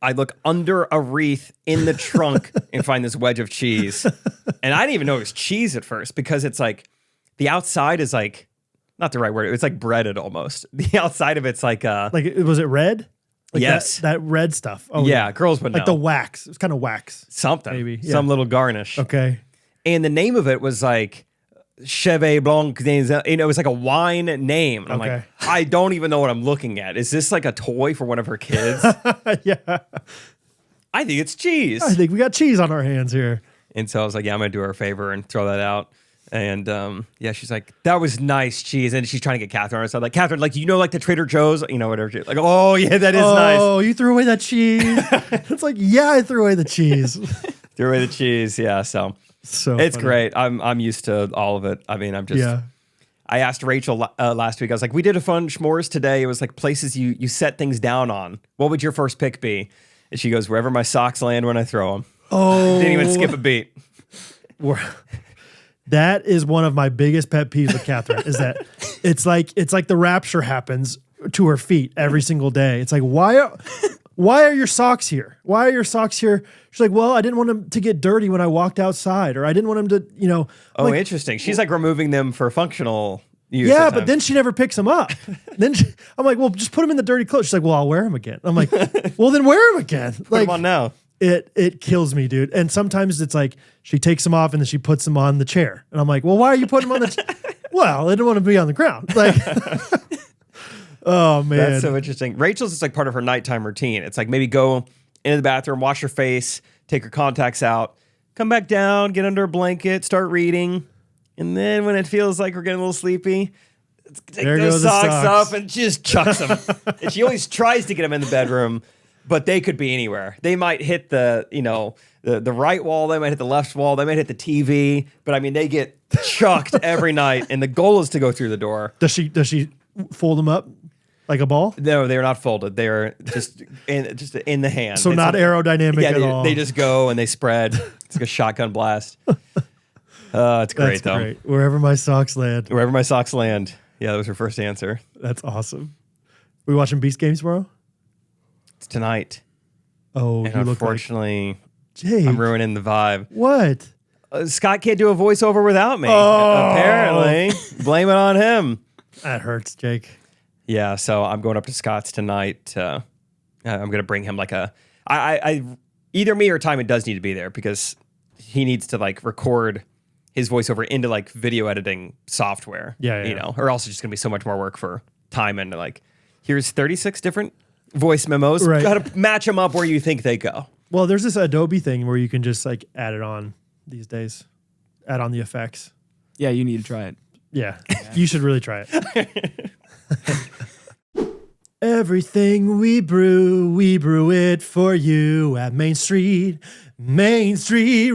I look under a wreath in the trunk and find this wedge of cheese. And I didn't even know it was cheese at first because it's like the outside is like, not the right word. It's like breaded almost. The outside of it's like was it red? Like yes. that red stuff. Oh yeah, girls would like know. the wax. It's kind of wax. Something. maybe, yeah. Some little garnish. Okay. And the name of it was like Chevy Blanc. It was like a wine name. And I'm Okay. like, I don't even know what I'm looking at. Is this like a toy for one of her kids? Yeah. I think it's cheese. I think we got cheese on our hands here. And so I was like, yeah, I'm going to do her a favor and throw that out. And yeah, she's like, that was nice cheese. And she's trying to get Catherine on her side. Like, Catherine, like, like the Trader Joe's, whatever. She's like, oh, yeah, that is nice. Oh, you threw away that cheese. It's like, yeah, I threw away the cheese. Threw away the cheese. Yeah. So it's funny. great. I'm used to all of it. I mean, I asked Rachel last week, I was like, we did a fun s'mores today. It was like places you set things down on. What would your first pick be? And she goes, wherever my socks land when I throw them. Oh. Didn't even skip a beat. That is one of my biggest pet peeves with Catherine is that it's like the rapture happens to her feet every single day. It's like, why are your socks here? Why are your socks here? She's like, well, I didn't want them to get dirty when I walked outside, or I didn't want them to, Oh, like, interesting. She's like removing them for functional use. yeah, but then she never picks them up. I'm like, well, just put them in the dirty clothes. She's like, well, I'll wear them again. I'm like, well, then wear them again. Put Like, them on now. It kills me, dude. And sometimes it's like she takes them off and then she puts them on the chair. And I'm like, well, why are you putting them on the Well, I didn't want to be on the ground. Like, oh, man. That's so interesting. Rachel's is like part of her nighttime routine. It's like maybe go into the bathroom, wash her face, take her contacts out, come back down, get under a blanket, start reading. And then when it feels like we're getting a little sleepy, take There those go the socks socks. up and just chucks them. And she always tries to get them in the bedroom, but they could be anywhere. They might hit the right wall. They might hit the left wall. They might hit the TV. But I mean, they get chucked every night. And the goal is to go through the door. Does she fold them up like a ball? No, they're not folded. They're just in the hand. So It's not like- aerodynamic Yeah, at all. they just go and they spread. It's like a shotgun blast. It's great That's though. great. Wherever my socks land. Wherever my socks land. Yeah, that was her first answer. That's awesome. We watching Beast Games tomorrow? It's tonight. Oh, And you look like unfortunately, Jake. I'm ruining the vibe. What? Scott can't do a voiceover without me. Oh. Apparently. Blame it on him. That hurts, Jake. Yeah, so I'm going up to Scott's tonight. I'm going to bring him like I either me or Timon does need to be there because he needs to like record his voiceover into like video editing software. Yeah. Or else it's just going to be so much more work for Timon to like, here's 36 different voice memos. Right. Got to match them up where you think they go. Well, there's this Adobe thing where you can just like add it on these days. Add on the effects. Yeah, you need to try it. Yeah. You should really try it. Everything we brew it for you at Main Street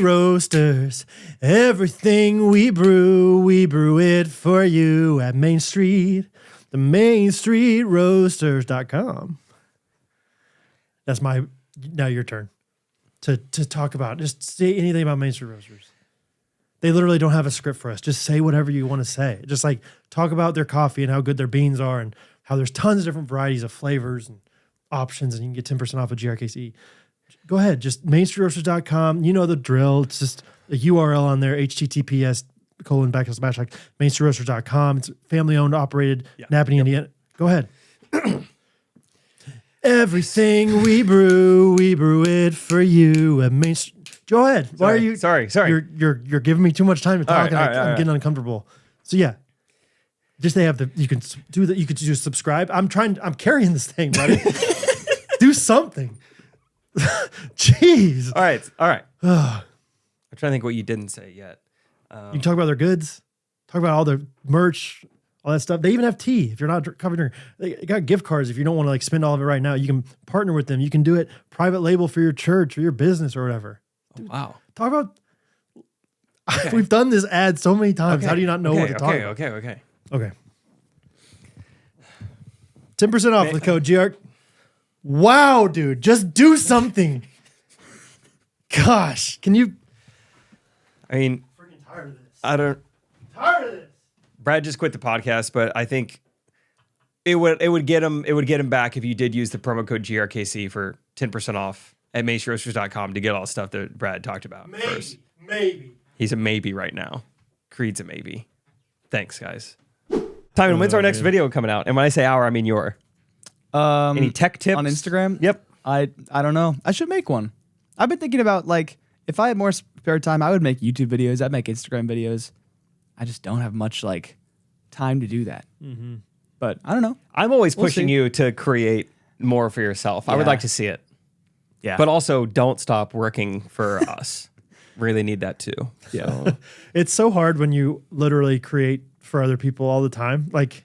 Roasters. Everything we brew it for you at Main Street, the MainStreetRoasters.com. That's now your turn to talk about, just say anything about Main Street Roasters. They literally don't have a script for us. Just say whatever you want to say. Just like talk about their coffee and how good their beans are and how there's tons of different varieties of flavors and options, and you can get 10% off of GRKC. Go ahead, just MainStreetRoasters.com. You know the drill. It's just a URL on there, https:// MainStreetRoasters.com. It's family owned, operated, Napanee, Indiana. Go ahead. Everything we brew it for you at Main Street. Go ahead. Why are you? Sorry. You're giving me too much time to talk, right, and all right, I'm all right. getting uncomfortable. So yeah, just they have you can do that. You could just subscribe. I'm carrying this thing, buddy. Do something. Jeez. All right. I'm trying to think what you didn't say yet. You can talk about their goods. Talk about all their merch, all that stuff. They even have tea. If you're not covering, they got gift cards. If you don't want to like spend all of it right now, you can partner with them. You can do it private label for your church or your business or whatever. Oh, wow. Talk about. We've done this ad so many times. How do you not know what to talk about? Okay. Okay. 10% off with code GR. Wow, dude. Just do something. Gosh. Can you? I mean, Freaking tired of this. tired of this. Brad just quit the podcast, but I think it would get him back if you did use the promo code GRKC for 10% off at MainStreetRoasters.com to get all the stuff that Brad talked about first. Maybe. He's a maybe right now. Creed's a maybe. Thanks, guys. Timon, when's our next video coming out? And when I say our, I mean your. Any tech tips? On Instagram? Yep. I don't know. I should make one. I've been thinking about, like, if I had more spare time, I would make YouTube videos. I'd make Instagram videos. I just don't have much, like, time to do that. Mm-hmm. But I don't know. I'm always We'll pushing see. you to create more for yourself. I would Yeah. like to see it. Yeah. But also don't stop working for us. really need that too. Yeah. It's so hard when you literally create for other people all the time. Like,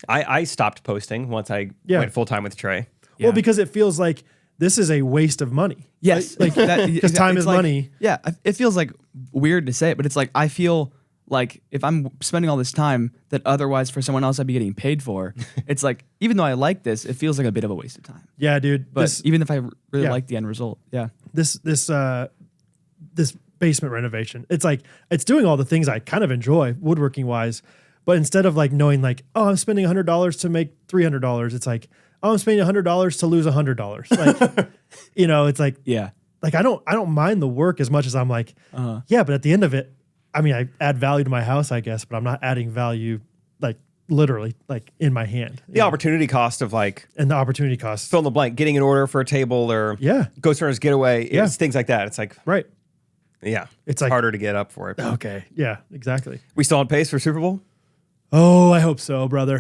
I stopped posting once I went full time with Trey. well, because it feels like this is a waste of money. Yes, Like, because time is like, money. Yeah, it feels like weird to say it, but it's like I feel like if I'm spending all this time that otherwise for someone else I'd be getting paid for, it's like even though I like this, it feels like a bit of a waste of time. Yeah, dude. But even if I really like the end result, This basement renovation, it's like it's doing all the things I kind of enjoy woodworking wise, but instead of like knowing like, oh, I'm spending $100 to make $300, it's like, oh, I'm spending $100 to lose $100. Like, it's like, like I don't mind the work as much as I'm like, yeah, but at the end of it, I mean, I add value to my house, I guess, but I'm not adding value like literally like in my hand. The opportunity cost of like, and the opportunity cost, fill in the blank, getting an order for a table or Ghostrunners getaway, it's things like that. It's like, right. Yeah. It's like harder to get up for it. Okay. Yeah, exactly. We still on pace for Super Bowl? Oh, I hope so, brother.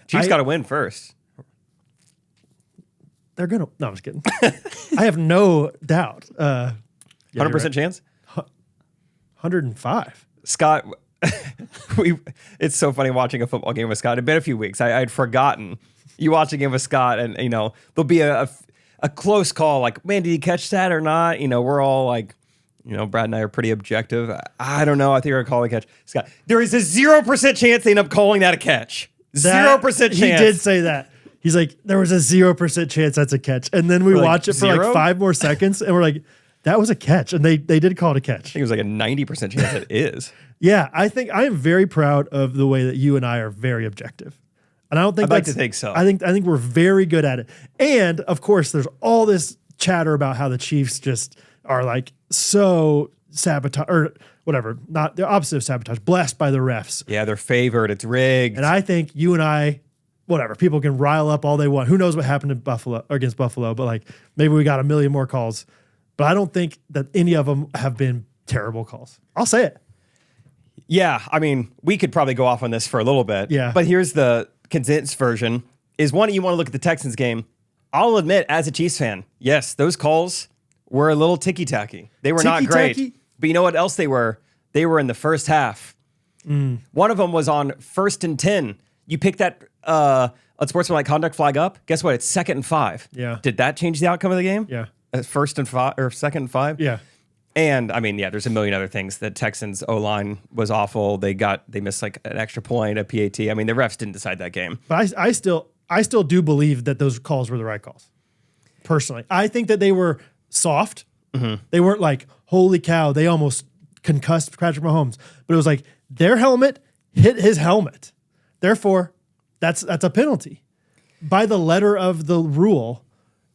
Chiefs got to win first. They're going to, no, I'm just kidding. I have no doubt. 100% chance? 105. Scott, it's so funny watching a football game with Scott. It'd been a few weeks. I had forgotten you watch a game with Scott, and there'll be a close call. Like, man, did he catch that or not? We're all like, Brad and I are pretty objective. I don't know. I think we're gonna call it a catch. Scott, there is a 0% chance they end up calling that a catch. 0% chance. He did say that. He's like, there was a 0% chance that's a catch, and then we watch it for like 5 more seconds, and we're like, that was a catch, and they did call it a catch. I think it was like a 90% chance it is. Yeah, I think I am very proud of the way that you and I are very objective, and I don't think I'd like to think so. I think we're very good at it, and of course, there's all this chatter about how the Chiefs just are like so sabotage or whatever, not the opposite of sabotage, blessed by the refs. Yeah, they're favored. It's rigged, and I think you and I. Whatever, people can rile up all they want. Who knows what happened in Buffalo or against Buffalo? But like maybe we got a million more calls. But I don't think that any of them have been terrible calls. I'll say it. Yeah, I mean, we could probably go off on this for a little bit. Yeah. But here's the condensed version. Is one, you want to look at the Texans game. I'll admit, as a Chiefs fan, yes, those calls were a little ticky-tacky. They were not great. Ticky-tacky? But you know what else they were? They were in the first half. One of them was on 1st and 10. You pick that unsportsmanlike conduct flag up. Guess what? It's 2nd and 5. Yeah. Did that change the outcome of the game? Yeah. 1st and 5 or 2nd and 5? Yeah. And I mean, yeah, there's a million other things. The Texans O-line was awful. They missed like an extra point, a PAT. I mean, the refs didn't decide that game. But I still do believe that those calls were the right calls. Personally, I think that they were soft. Mm-hmm. They weren't like, holy cow, they almost concussed Patrick Mahomes. But it was like their helmet hit his helmet. Therefore, that's a penalty. By the letter of the rule,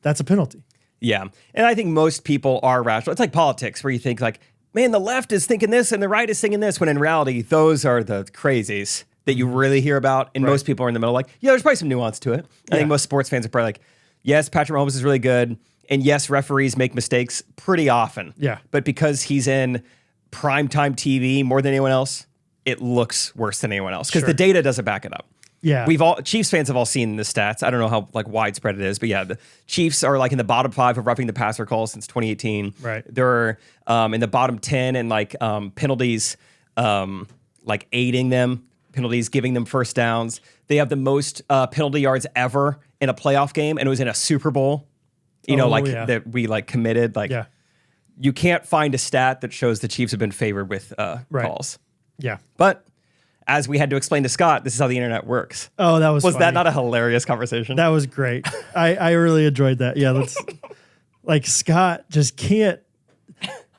that's a penalty. Yeah. And I think most people are rational. It's like politics where you think like, man, the left is thinking this and the right is thinking this, when in reality, those are the crazies that you really hear about. And most people are in the middle like, yeah, there's probably some nuance to it. I think most sports fans are probably like, yes, Patrick Mahomes is really good. And yes, referees make mistakes pretty often. Yeah. But because he's in primetime TV more than anyone else, it looks worse than anyone else because the data doesn't back it up. Yeah. Chiefs fans have all seen the stats. I don't know how like widespread it is, but yeah, the Chiefs are like in the bottom 5 of roughing the passer calls since 2018. Right. They're in the bottom 10 and like penalties, like aiding them, penalties, giving them first downs. They have the most penalty yards ever in a playoff game, and it was in a Super Bowl. That we like committed. Like, you can't find a stat that shows the Chiefs have been favored with calls. Yeah. But as we had to explain to Scott, this is how the internet works. Oh, that was funny. That not a hilarious conversation? That was great. I really enjoyed that. Yeah, like Scott just can't.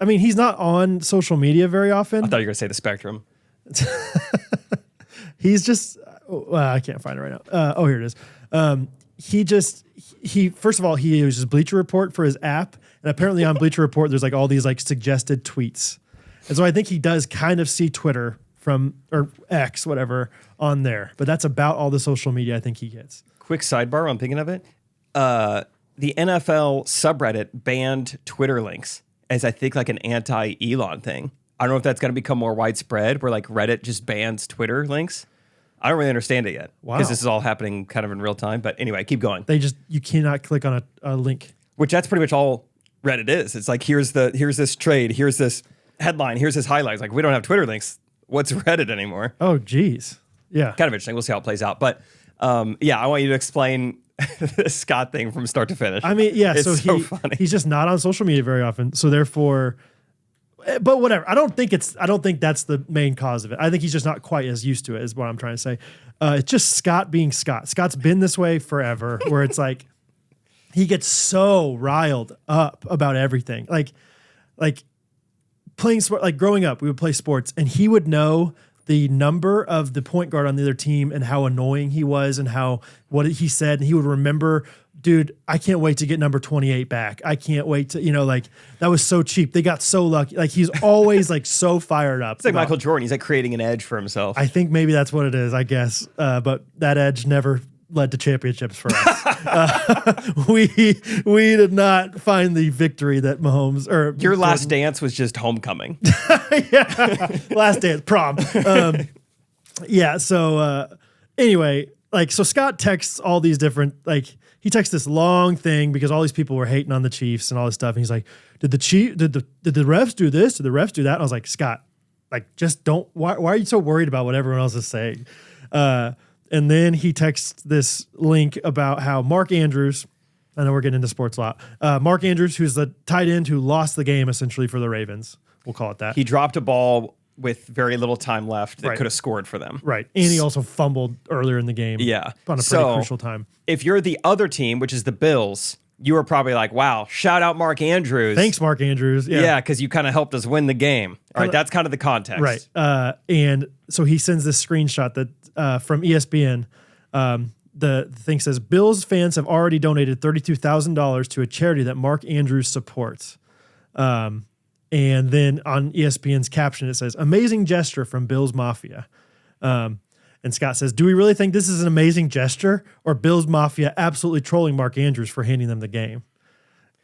I mean, he's not on social media very often. I thought you were going to say the spectrum. He's just. I can't find it right now. Here it is. He first of all, he uses Bleacher Report for his app, and apparently on Bleacher Report, there's like all these like suggested tweets, and so I think he does kind of see Twitter or X, whatever, on there. But that's about all the social media I think he gets. Quick sidebar, I'm thinking of it. The NFL subreddit banned Twitter links as I think like an anti-Elon thing. I don't know if that's going to become more widespread where like Reddit just bans Twitter links. I don't really understand it yet because this is all happening kind of in real time. But anyway, keep going. You cannot click on a link. Which that's pretty much all Reddit is. It's like, here's this trade, here's this headline. Here's his highlights. Like, we don't have Twitter links. What's Reddit anymore? Oh, geez. Yeah. Kind of interesting. We'll see how it plays out. But yeah, I want you to explain the Scott thing from start to finish. I mean, yeah. It's so funny. he's just not on social media very often. So therefore, but whatever. I don't think that's the main cause of it. I think he's just not quite as used to it, is what I'm trying to say. It's just Scott being Scott. Scott's been this way forever, where it's like he gets so riled up about everything. Like playing sport, like growing up, we would play sports and he would know the number of the point guard on the other team and how annoying he was and what he said. And he would remember, dude, I can't wait to get number 28 back. I can't wait to, like, that was so cheap. They got so lucky. Like, he's always like so fired up. It's like Michael Jordan. He's like creating an edge for himself. I think maybe that's what it is, I guess. But that edge never led to championships for us. We did not find the victory that Mahomes or your last dance was just homecoming. Yeah, last dance, prom. Yeah. So anyway, like, so Scott texts all these different, like, he texts this long thing because all these people were hating on the Chiefs and all this stuff. And he's like, did the refs do this? Did the refs do that? And I was like, Scott, like, just don't. Why are you so worried about what everyone else is saying? And then he texts this link about how Mark Andrews, I know we're getting into sports a lot. Mark Andrews, who's the tight end who lost the game essentially for the Ravens. We'll call it that. He dropped a ball with very little time left that Right. could have scored for them. Right. And he also fumbled earlier in the game. Yeah. On a pretty crucial time. If you're the other team, which is the Bills, you were probably like, wow, shout out Mark Andrews. Thanks, Mark Andrews. Yeah, because you kind of helped us win the game. All right, that's kind of the context. Right. And so he sends this screenshot that from ESPN. The thing says, Bills fans have already donated $32,000 to a charity that Mark Andrews supports. And then on ESPN's caption, it says, amazing gesture from Bills Mafia. And Scott says, do we really think this is an amazing gesture, or Bills Mafia absolutely trolling Mark Andrews for handing them the game?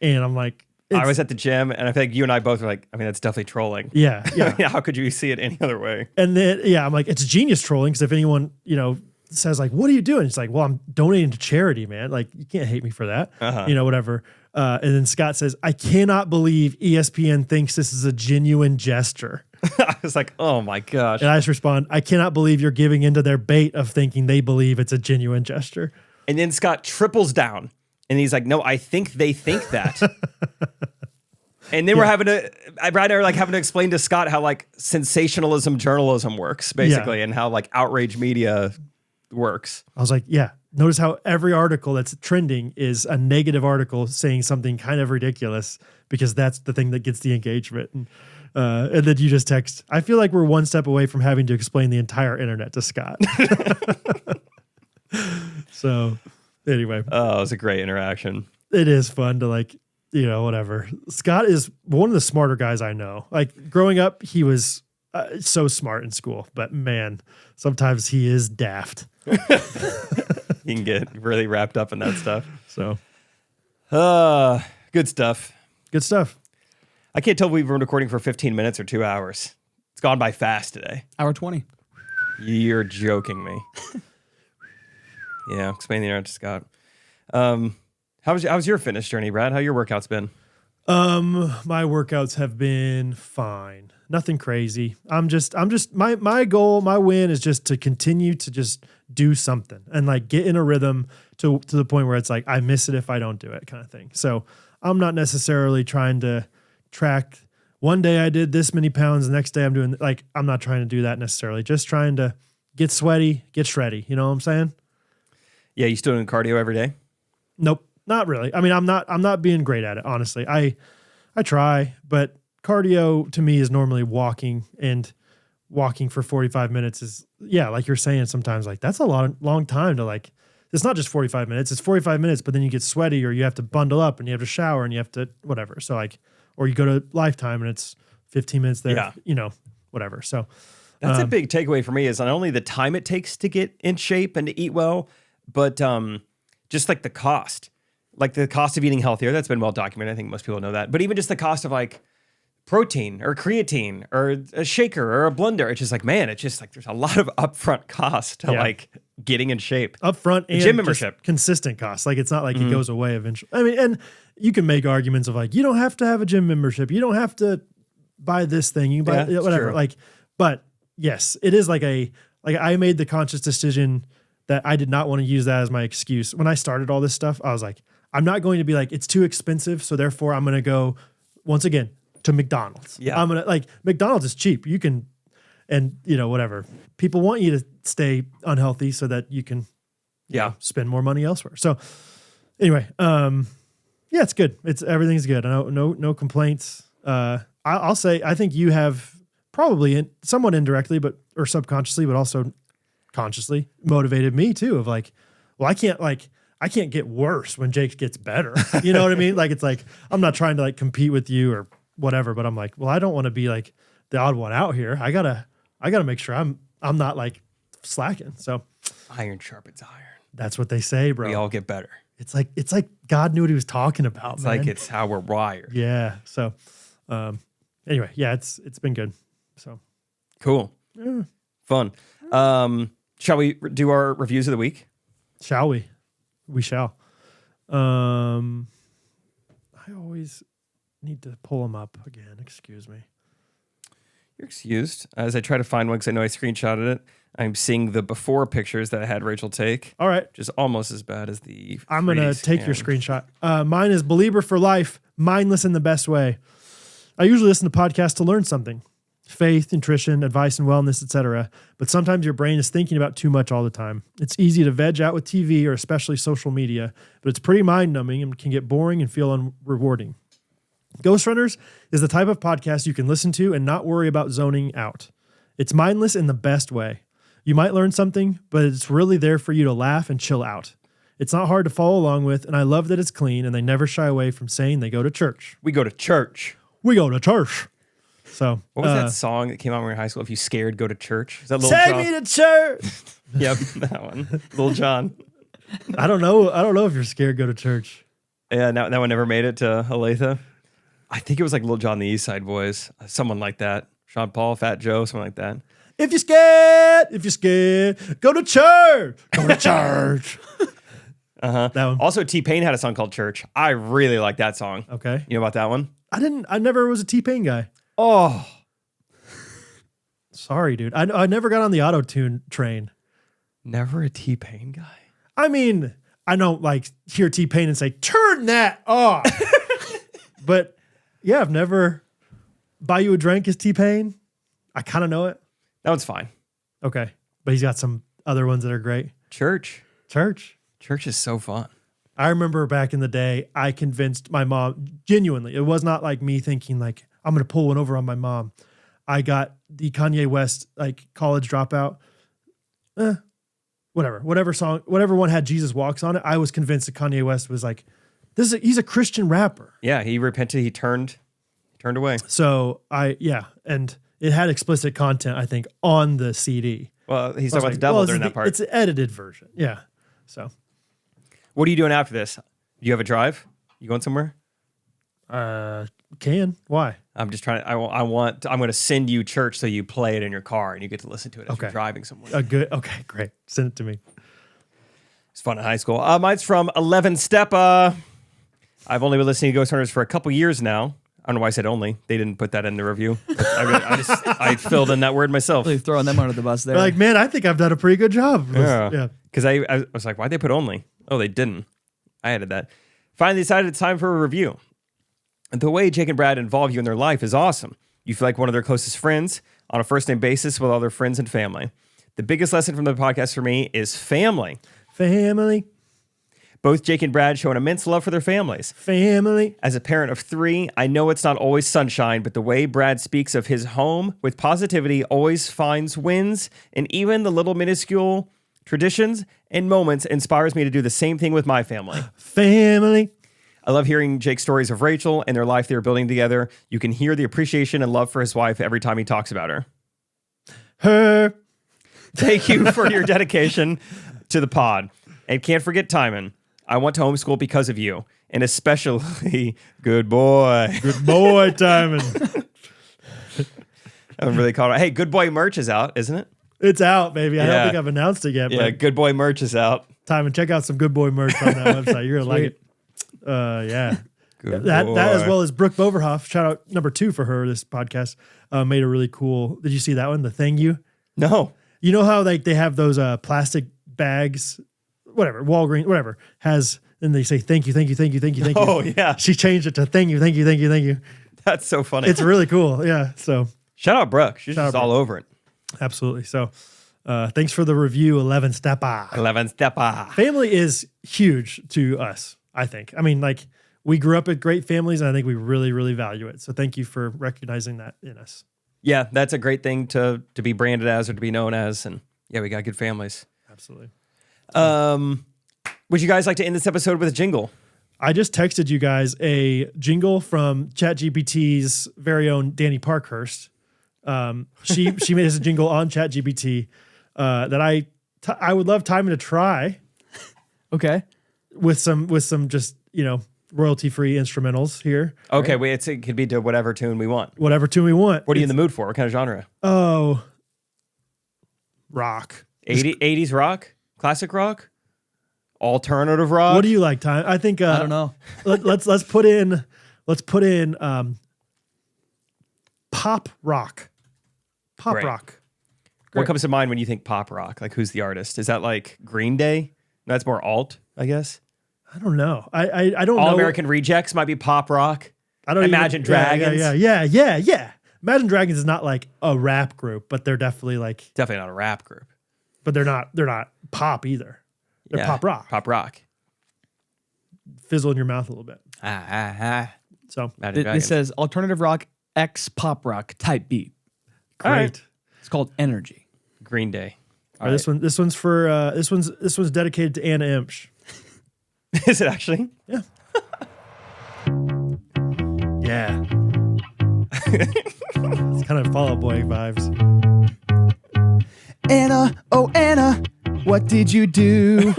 And I'm like, I was at the gym, and I think you and I both were like, I mean, that's definitely trolling. Yeah. Yeah. How could you see it any other way? And then, I'm like, it's genius trolling, because if anyone, says like, what are you doing? It's like, well, I'm donating to charity, man. Like, you can't hate me for that, whatever. And then Scott says, I cannot believe ESPN thinks this is a genuine gesture. I was like, oh my gosh. And I just respond, I cannot believe you're giving into their bait of thinking they believe it's a genuine gesture. And then Scott triples down and he's like, no, I think they think that. And then Brad and I are like having to explain to Scott how like sensationalism journalism works, basically, and how like outrage media works. I was like, yeah, notice how every article that's trending is a negative article saying something kind of ridiculous, because that's the thing that gets the engagement. And then you just text, I feel like we're one step away from having to explain the entire internet to Scott. So anyway. Oh, it was a great interaction. It is fun to like, whatever. Scott is one of the smarter guys I know. Like, growing up, he was so smart in school, but man, sometimes he is daft. You can get really wrapped up in that stuff. So, good stuff. Good stuff. I can't tell if we've been recording for 15 minutes or 2 hours. It's gone by fast today. Hour 20. You're joking me. Yeah, explain the internet to Scott. How's your fitness journey, Brad? How your workouts been? My workouts have been fine. Nothing crazy. I'm just my goal, my win is just to continue to just do something and like get in a rhythm to the point where it's like, I miss it if I don't do it, kind of thing. So I'm not necessarily trying to track, one day I did this many pounds, the next day I'm doing, like, I'm not trying to do that necessarily. Just trying to get sweaty, get shreddy. You know what I'm saying? Yeah, you still doing cardio every day? Nope, not really. I mean, I'm not being great at it, honestly. I try, but cardio to me is normally walking, and walking for 45 minutes is, like you're saying, sometimes like that's a long time to like, it's not just 45 minutes, it's 45 minutes, but then you get sweaty, or you have to bundle up and you have to shower and you have to whatever. So like, or you go to Lifetime and it's 15 minutes there, whatever. So that's a big takeaway for me, is not only the time it takes to get in shape and to eat well, but just like the cost of eating healthier. That's been well documented. I think most people know that. But even just the cost of like protein or creatine or a shaker or a blender. It's just like, man, it's just like there's a lot of upfront cost to like getting in shape. Upfront and gym membership. Consistent costs. Like, it's not like it goes away eventually. I mean, and you can make arguments of like, you don't have to have a gym membership. You don't have to buy this thing. You can buy Yeah, it's whatever. true. Like, but yes, it is like I made the conscious decision that I did not want to use that as my excuse. When I started all this stuff, I was like, I'm not going to be like, it's too expensive. So therefore I'm going to go once again to McDonald's. Yeah. I'm going to like, McDonald's is cheap. You can, and you know, whatever. People want you to stay unhealthy so that you can spend more money elsewhere. So anyway, yeah, it's good. Everything's good. No complaints. I'll say, I think you have probably somewhat indirectly, or subconsciously, but also consciously motivated me too of like, well, I can't get worse when Jake gets better. You know what I mean? Like, it's like, I'm not trying to like compete with you or whatever, but I'm like, well, I don't want to be like the odd one out here. I gotta make sure I'm not like slacking. So Iron sharpens iron. that's what they say, bro. We all get better. It's like God knew what he was talking about. It's man. like it's how we're wired. Yeah. So, anyway, yeah, it's been good. So Cool. yeah. Fun. Shall we do our reviews of the week? Shall we? We shall. I always need to pull them up again. Excuse me. You're excused. As I try to find one because I know I screenshotted it, I'm seeing the before pictures that I had Rachel take, All right. which is almost as bad as the. I'm going to 3D take your scan. screenshot. Mine is Believer for Life, mindless in the best way. I usually listen to podcasts to learn something. Faith, nutrition, advice and wellness, etc. But sometimes your brain is thinking about too much all the time. It's easy to veg out with TV or especially social media, but it's pretty mind-numbing and can get boring and feel unrewarding. Ghostrunners is the type of podcast you can listen to and not worry about zoning out. It's mindless in the best way. You might learn something, but it's really there for you to laugh and chill out. It's not hard to follow along with, and I love that it's clean and they never shy away from saying they go to church. We go to church. We go to church. So What was that song that came out when we were in high school? If you scared, go to church. Is that Lil Take Jon? me to church. Yep, that one. Lil Jon. I don't know if you're scared, go to church. Yeah, that one never made it to Olathe. I think it was like Lil Jon, the East Side Boys, someone like that. Sean Paul, Fat Joe, something like that. If you're scared, go to church. Go to church. That one. Also, T-Pain had a song called Church. I really like that song. Okay. You know about that one? I never was a T-Pain guy. Oh, Sorry, dude. I never got on the auto-tune train. never a T-Pain guy. I mean, I don't like hear T-Pain and say, turn that off. But yeah, I've never. Buy You a Drink is T-Pain. I kind of know it. That one's fine. Okay. But he's got some other ones that are great. Church. Church is so fun. I remember back in the day, I convinced my mom, genuinely, it was not like me thinking like, I'm going to pull one over on my mom. I got the Kanye West, like College Dropout, whatever song, whatever one had Jesus Walks on it. I was convinced that Kanye West was like, he's a Christian rapper. Yeah, he repented. He turned away. So and it had explicit content, I think, on the CD. Well, he's I was talking about the like, devil well, during that part. It's an edited version. Yeah. So, What are you doing after this? Do you have a drive? You going somewhere? why? I'm just trying. I'm going to send you Church so you play it in your car and you get to listen to it as you're Okay. driving somewhere. Okay, great. Send it to me. It's fun in high school. Mine's from 11 Step. I've only been listening to Ghostrunners for a couple years now. I don't know why I said only. They didn't put that in the review. I filled in that word myself. Really throwing them under the bus there. They're like, man, I think I've done a pretty good job. Yeah. Because I was like, why'd they put only? Oh, they didn't. I added that. Finally decided it's time for a review. The way Jake and Brad involve you in their life is awesome. You feel like one of their closest friends on a first-name basis with all their friends and family. The biggest lesson from the podcast for me is family. Family. Both Jake and Brad show an immense love for their families. Family. As a parent of 3, I know it's not always sunshine, but the way Brad speaks of his home with positivity always finds wins, and even the little minuscule traditions and moments inspires me to do the same thing with my family. Family. I love hearing Jake's stories of Rachel and their life they're building together. You can hear the appreciation and love for his wife every time he talks about her. Her. Thank you for your dedication to the pod. And can't forget Timon. I want to homeschool because of you. And especially, good boy. Good boy, Timon. I'm really caught. Hey, good boy merch is out, isn't it? It's out, baby. I Yeah. don't think I've announced it yet. Yeah, But good boy merch is out. Timon, check out some Good Boy merch on that website. You're going to like it. Yeah. Good that boy. as well as Brooke Boverhoff, shout out number 2 for her, this podcast, made a really cool, did you see that one? The Thing You? No. You know how like they have those plastic bags, whatever, Walgreens, whatever, and they say thank you, thank you, thank you, thank you, thank you. Oh, yeah. She changed it to thank you, thank you, thank you, thank you. That's so funny. It's really cool. Yeah. So Shout out Brooke. She's Shout just out all over it. absolutely. So thanks for the review, 11 Steppa. 11 stepper. Family is huge to us, I think. I mean, like we grew up with great families and I think we really, really value it. So thank you for recognizing that in us. Yeah, that's a great thing to be branded as or to be known as. And yeah, we got good families. Absolutely. Would you guys like to end this episode with a jingle? I just texted you guys a jingle from ChatGPT's very own Danny Parkhurst. She made us a jingle on ChatGPT that I would love Timon to try Okay. with some just royalty free instrumentals here. Okay, wait, it could be to whatever tune we want. Whatever tune we want. What are you in the mood for? What kind of genre? Oh, rock. 80s rock? Classic rock? Alternative rock? What do you like, Time? I think I don't know. let's put in pop rock. Pop Great. rock. What comes to mind when you think pop rock? Like, who's the artist? Is that like Green Day? That's more alt, I guess. I don't know. I don't know. All American Rejects might be pop rock. I don't Imagine Dragons. Yeah. Imagine Dragons is not like a rap group, but they're definitely like, Definitely not a rap group. but they're not pop either. They're Yeah, pop rock. Pop rock. Fizzle in your mouth a little bit. So Imagine It Dragons. says alternative rock X pop rock type beat. great. All right. It's called Energy. Green Day. All right, this one's for this one's dedicated to Anna Imsh. Is it actually? Yeah. Yeah. It's kind of Fall Out Boy vibes. Anna, oh Anna, what did you do?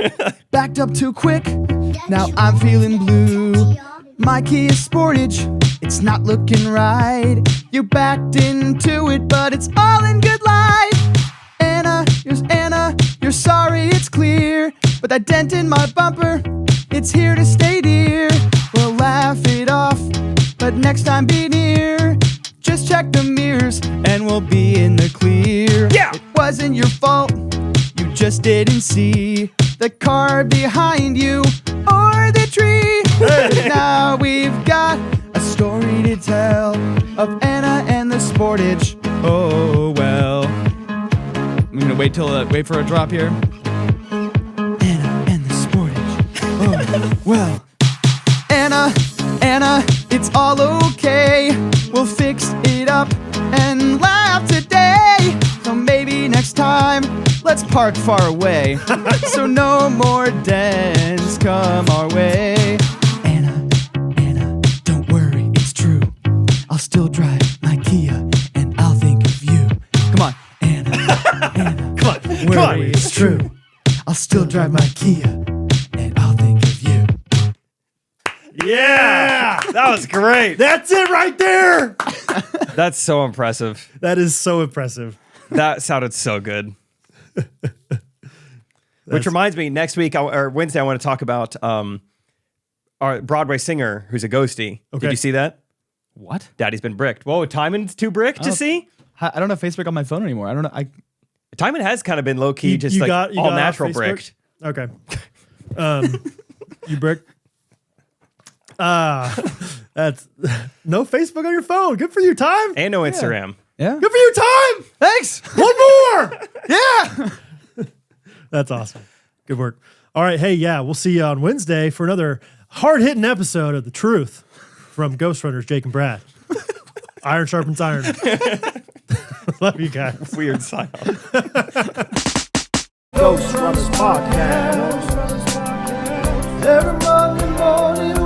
Backed up too quick, now I'm feeling blue. My Kia Sportage, it's not looking right. You backed into it, but it's all in good light. Anna, you're sorry, it's clear. But that dent in my bumper, it's here to stay, dear. We'll laugh it off, but next time be near. Just check the mirrors, and we'll be in the clear. Yeah! It wasn't your fault, you just didn't see the car behind you or the tree. Now we've got a story to tell of Anna and the Sportage. Oh well. I'm gonna wait for a drop here. Anna and the Sportage. Oh well. Anna, it's all okay. We'll fix it up and laugh today. So maybe next time, let's park far away. So no more dents come our way. Anna, don't worry, it's true. I'll still drive my Kia and I'll think of you. Come on, Anna. Come on, It's true. I'll still drive my Kia and I'll think of you. Yeah, That was great. that's it right there. That's so impressive. That is so impressive. That sounded so good. Which reminds me, next week or Wednesday, I want to talk about our Broadway singer who's a ghostie. Okay. Did you see that? What? Daddy's been bricked. Whoa, Timon's too bricked to see? I don't have Facebook on my phone anymore. I don't know. Timon has kind of been low key, just You like got all off natural Facebook? bricked. Okay. You brick. That's no Facebook on your phone. Good for you, Time. And no Instagram. Yeah. Good for you, Time. Thanks. One more. Yeah. That's awesome. Good work. All right. Hey, yeah, we'll see you on Wednesday for another hard-hitting episode of The Truth from Ghostrunners, Jake and Brad. Iron sharpens iron. Love you guys. Weird sign off. Ghostrunners podcast. Every Monday morning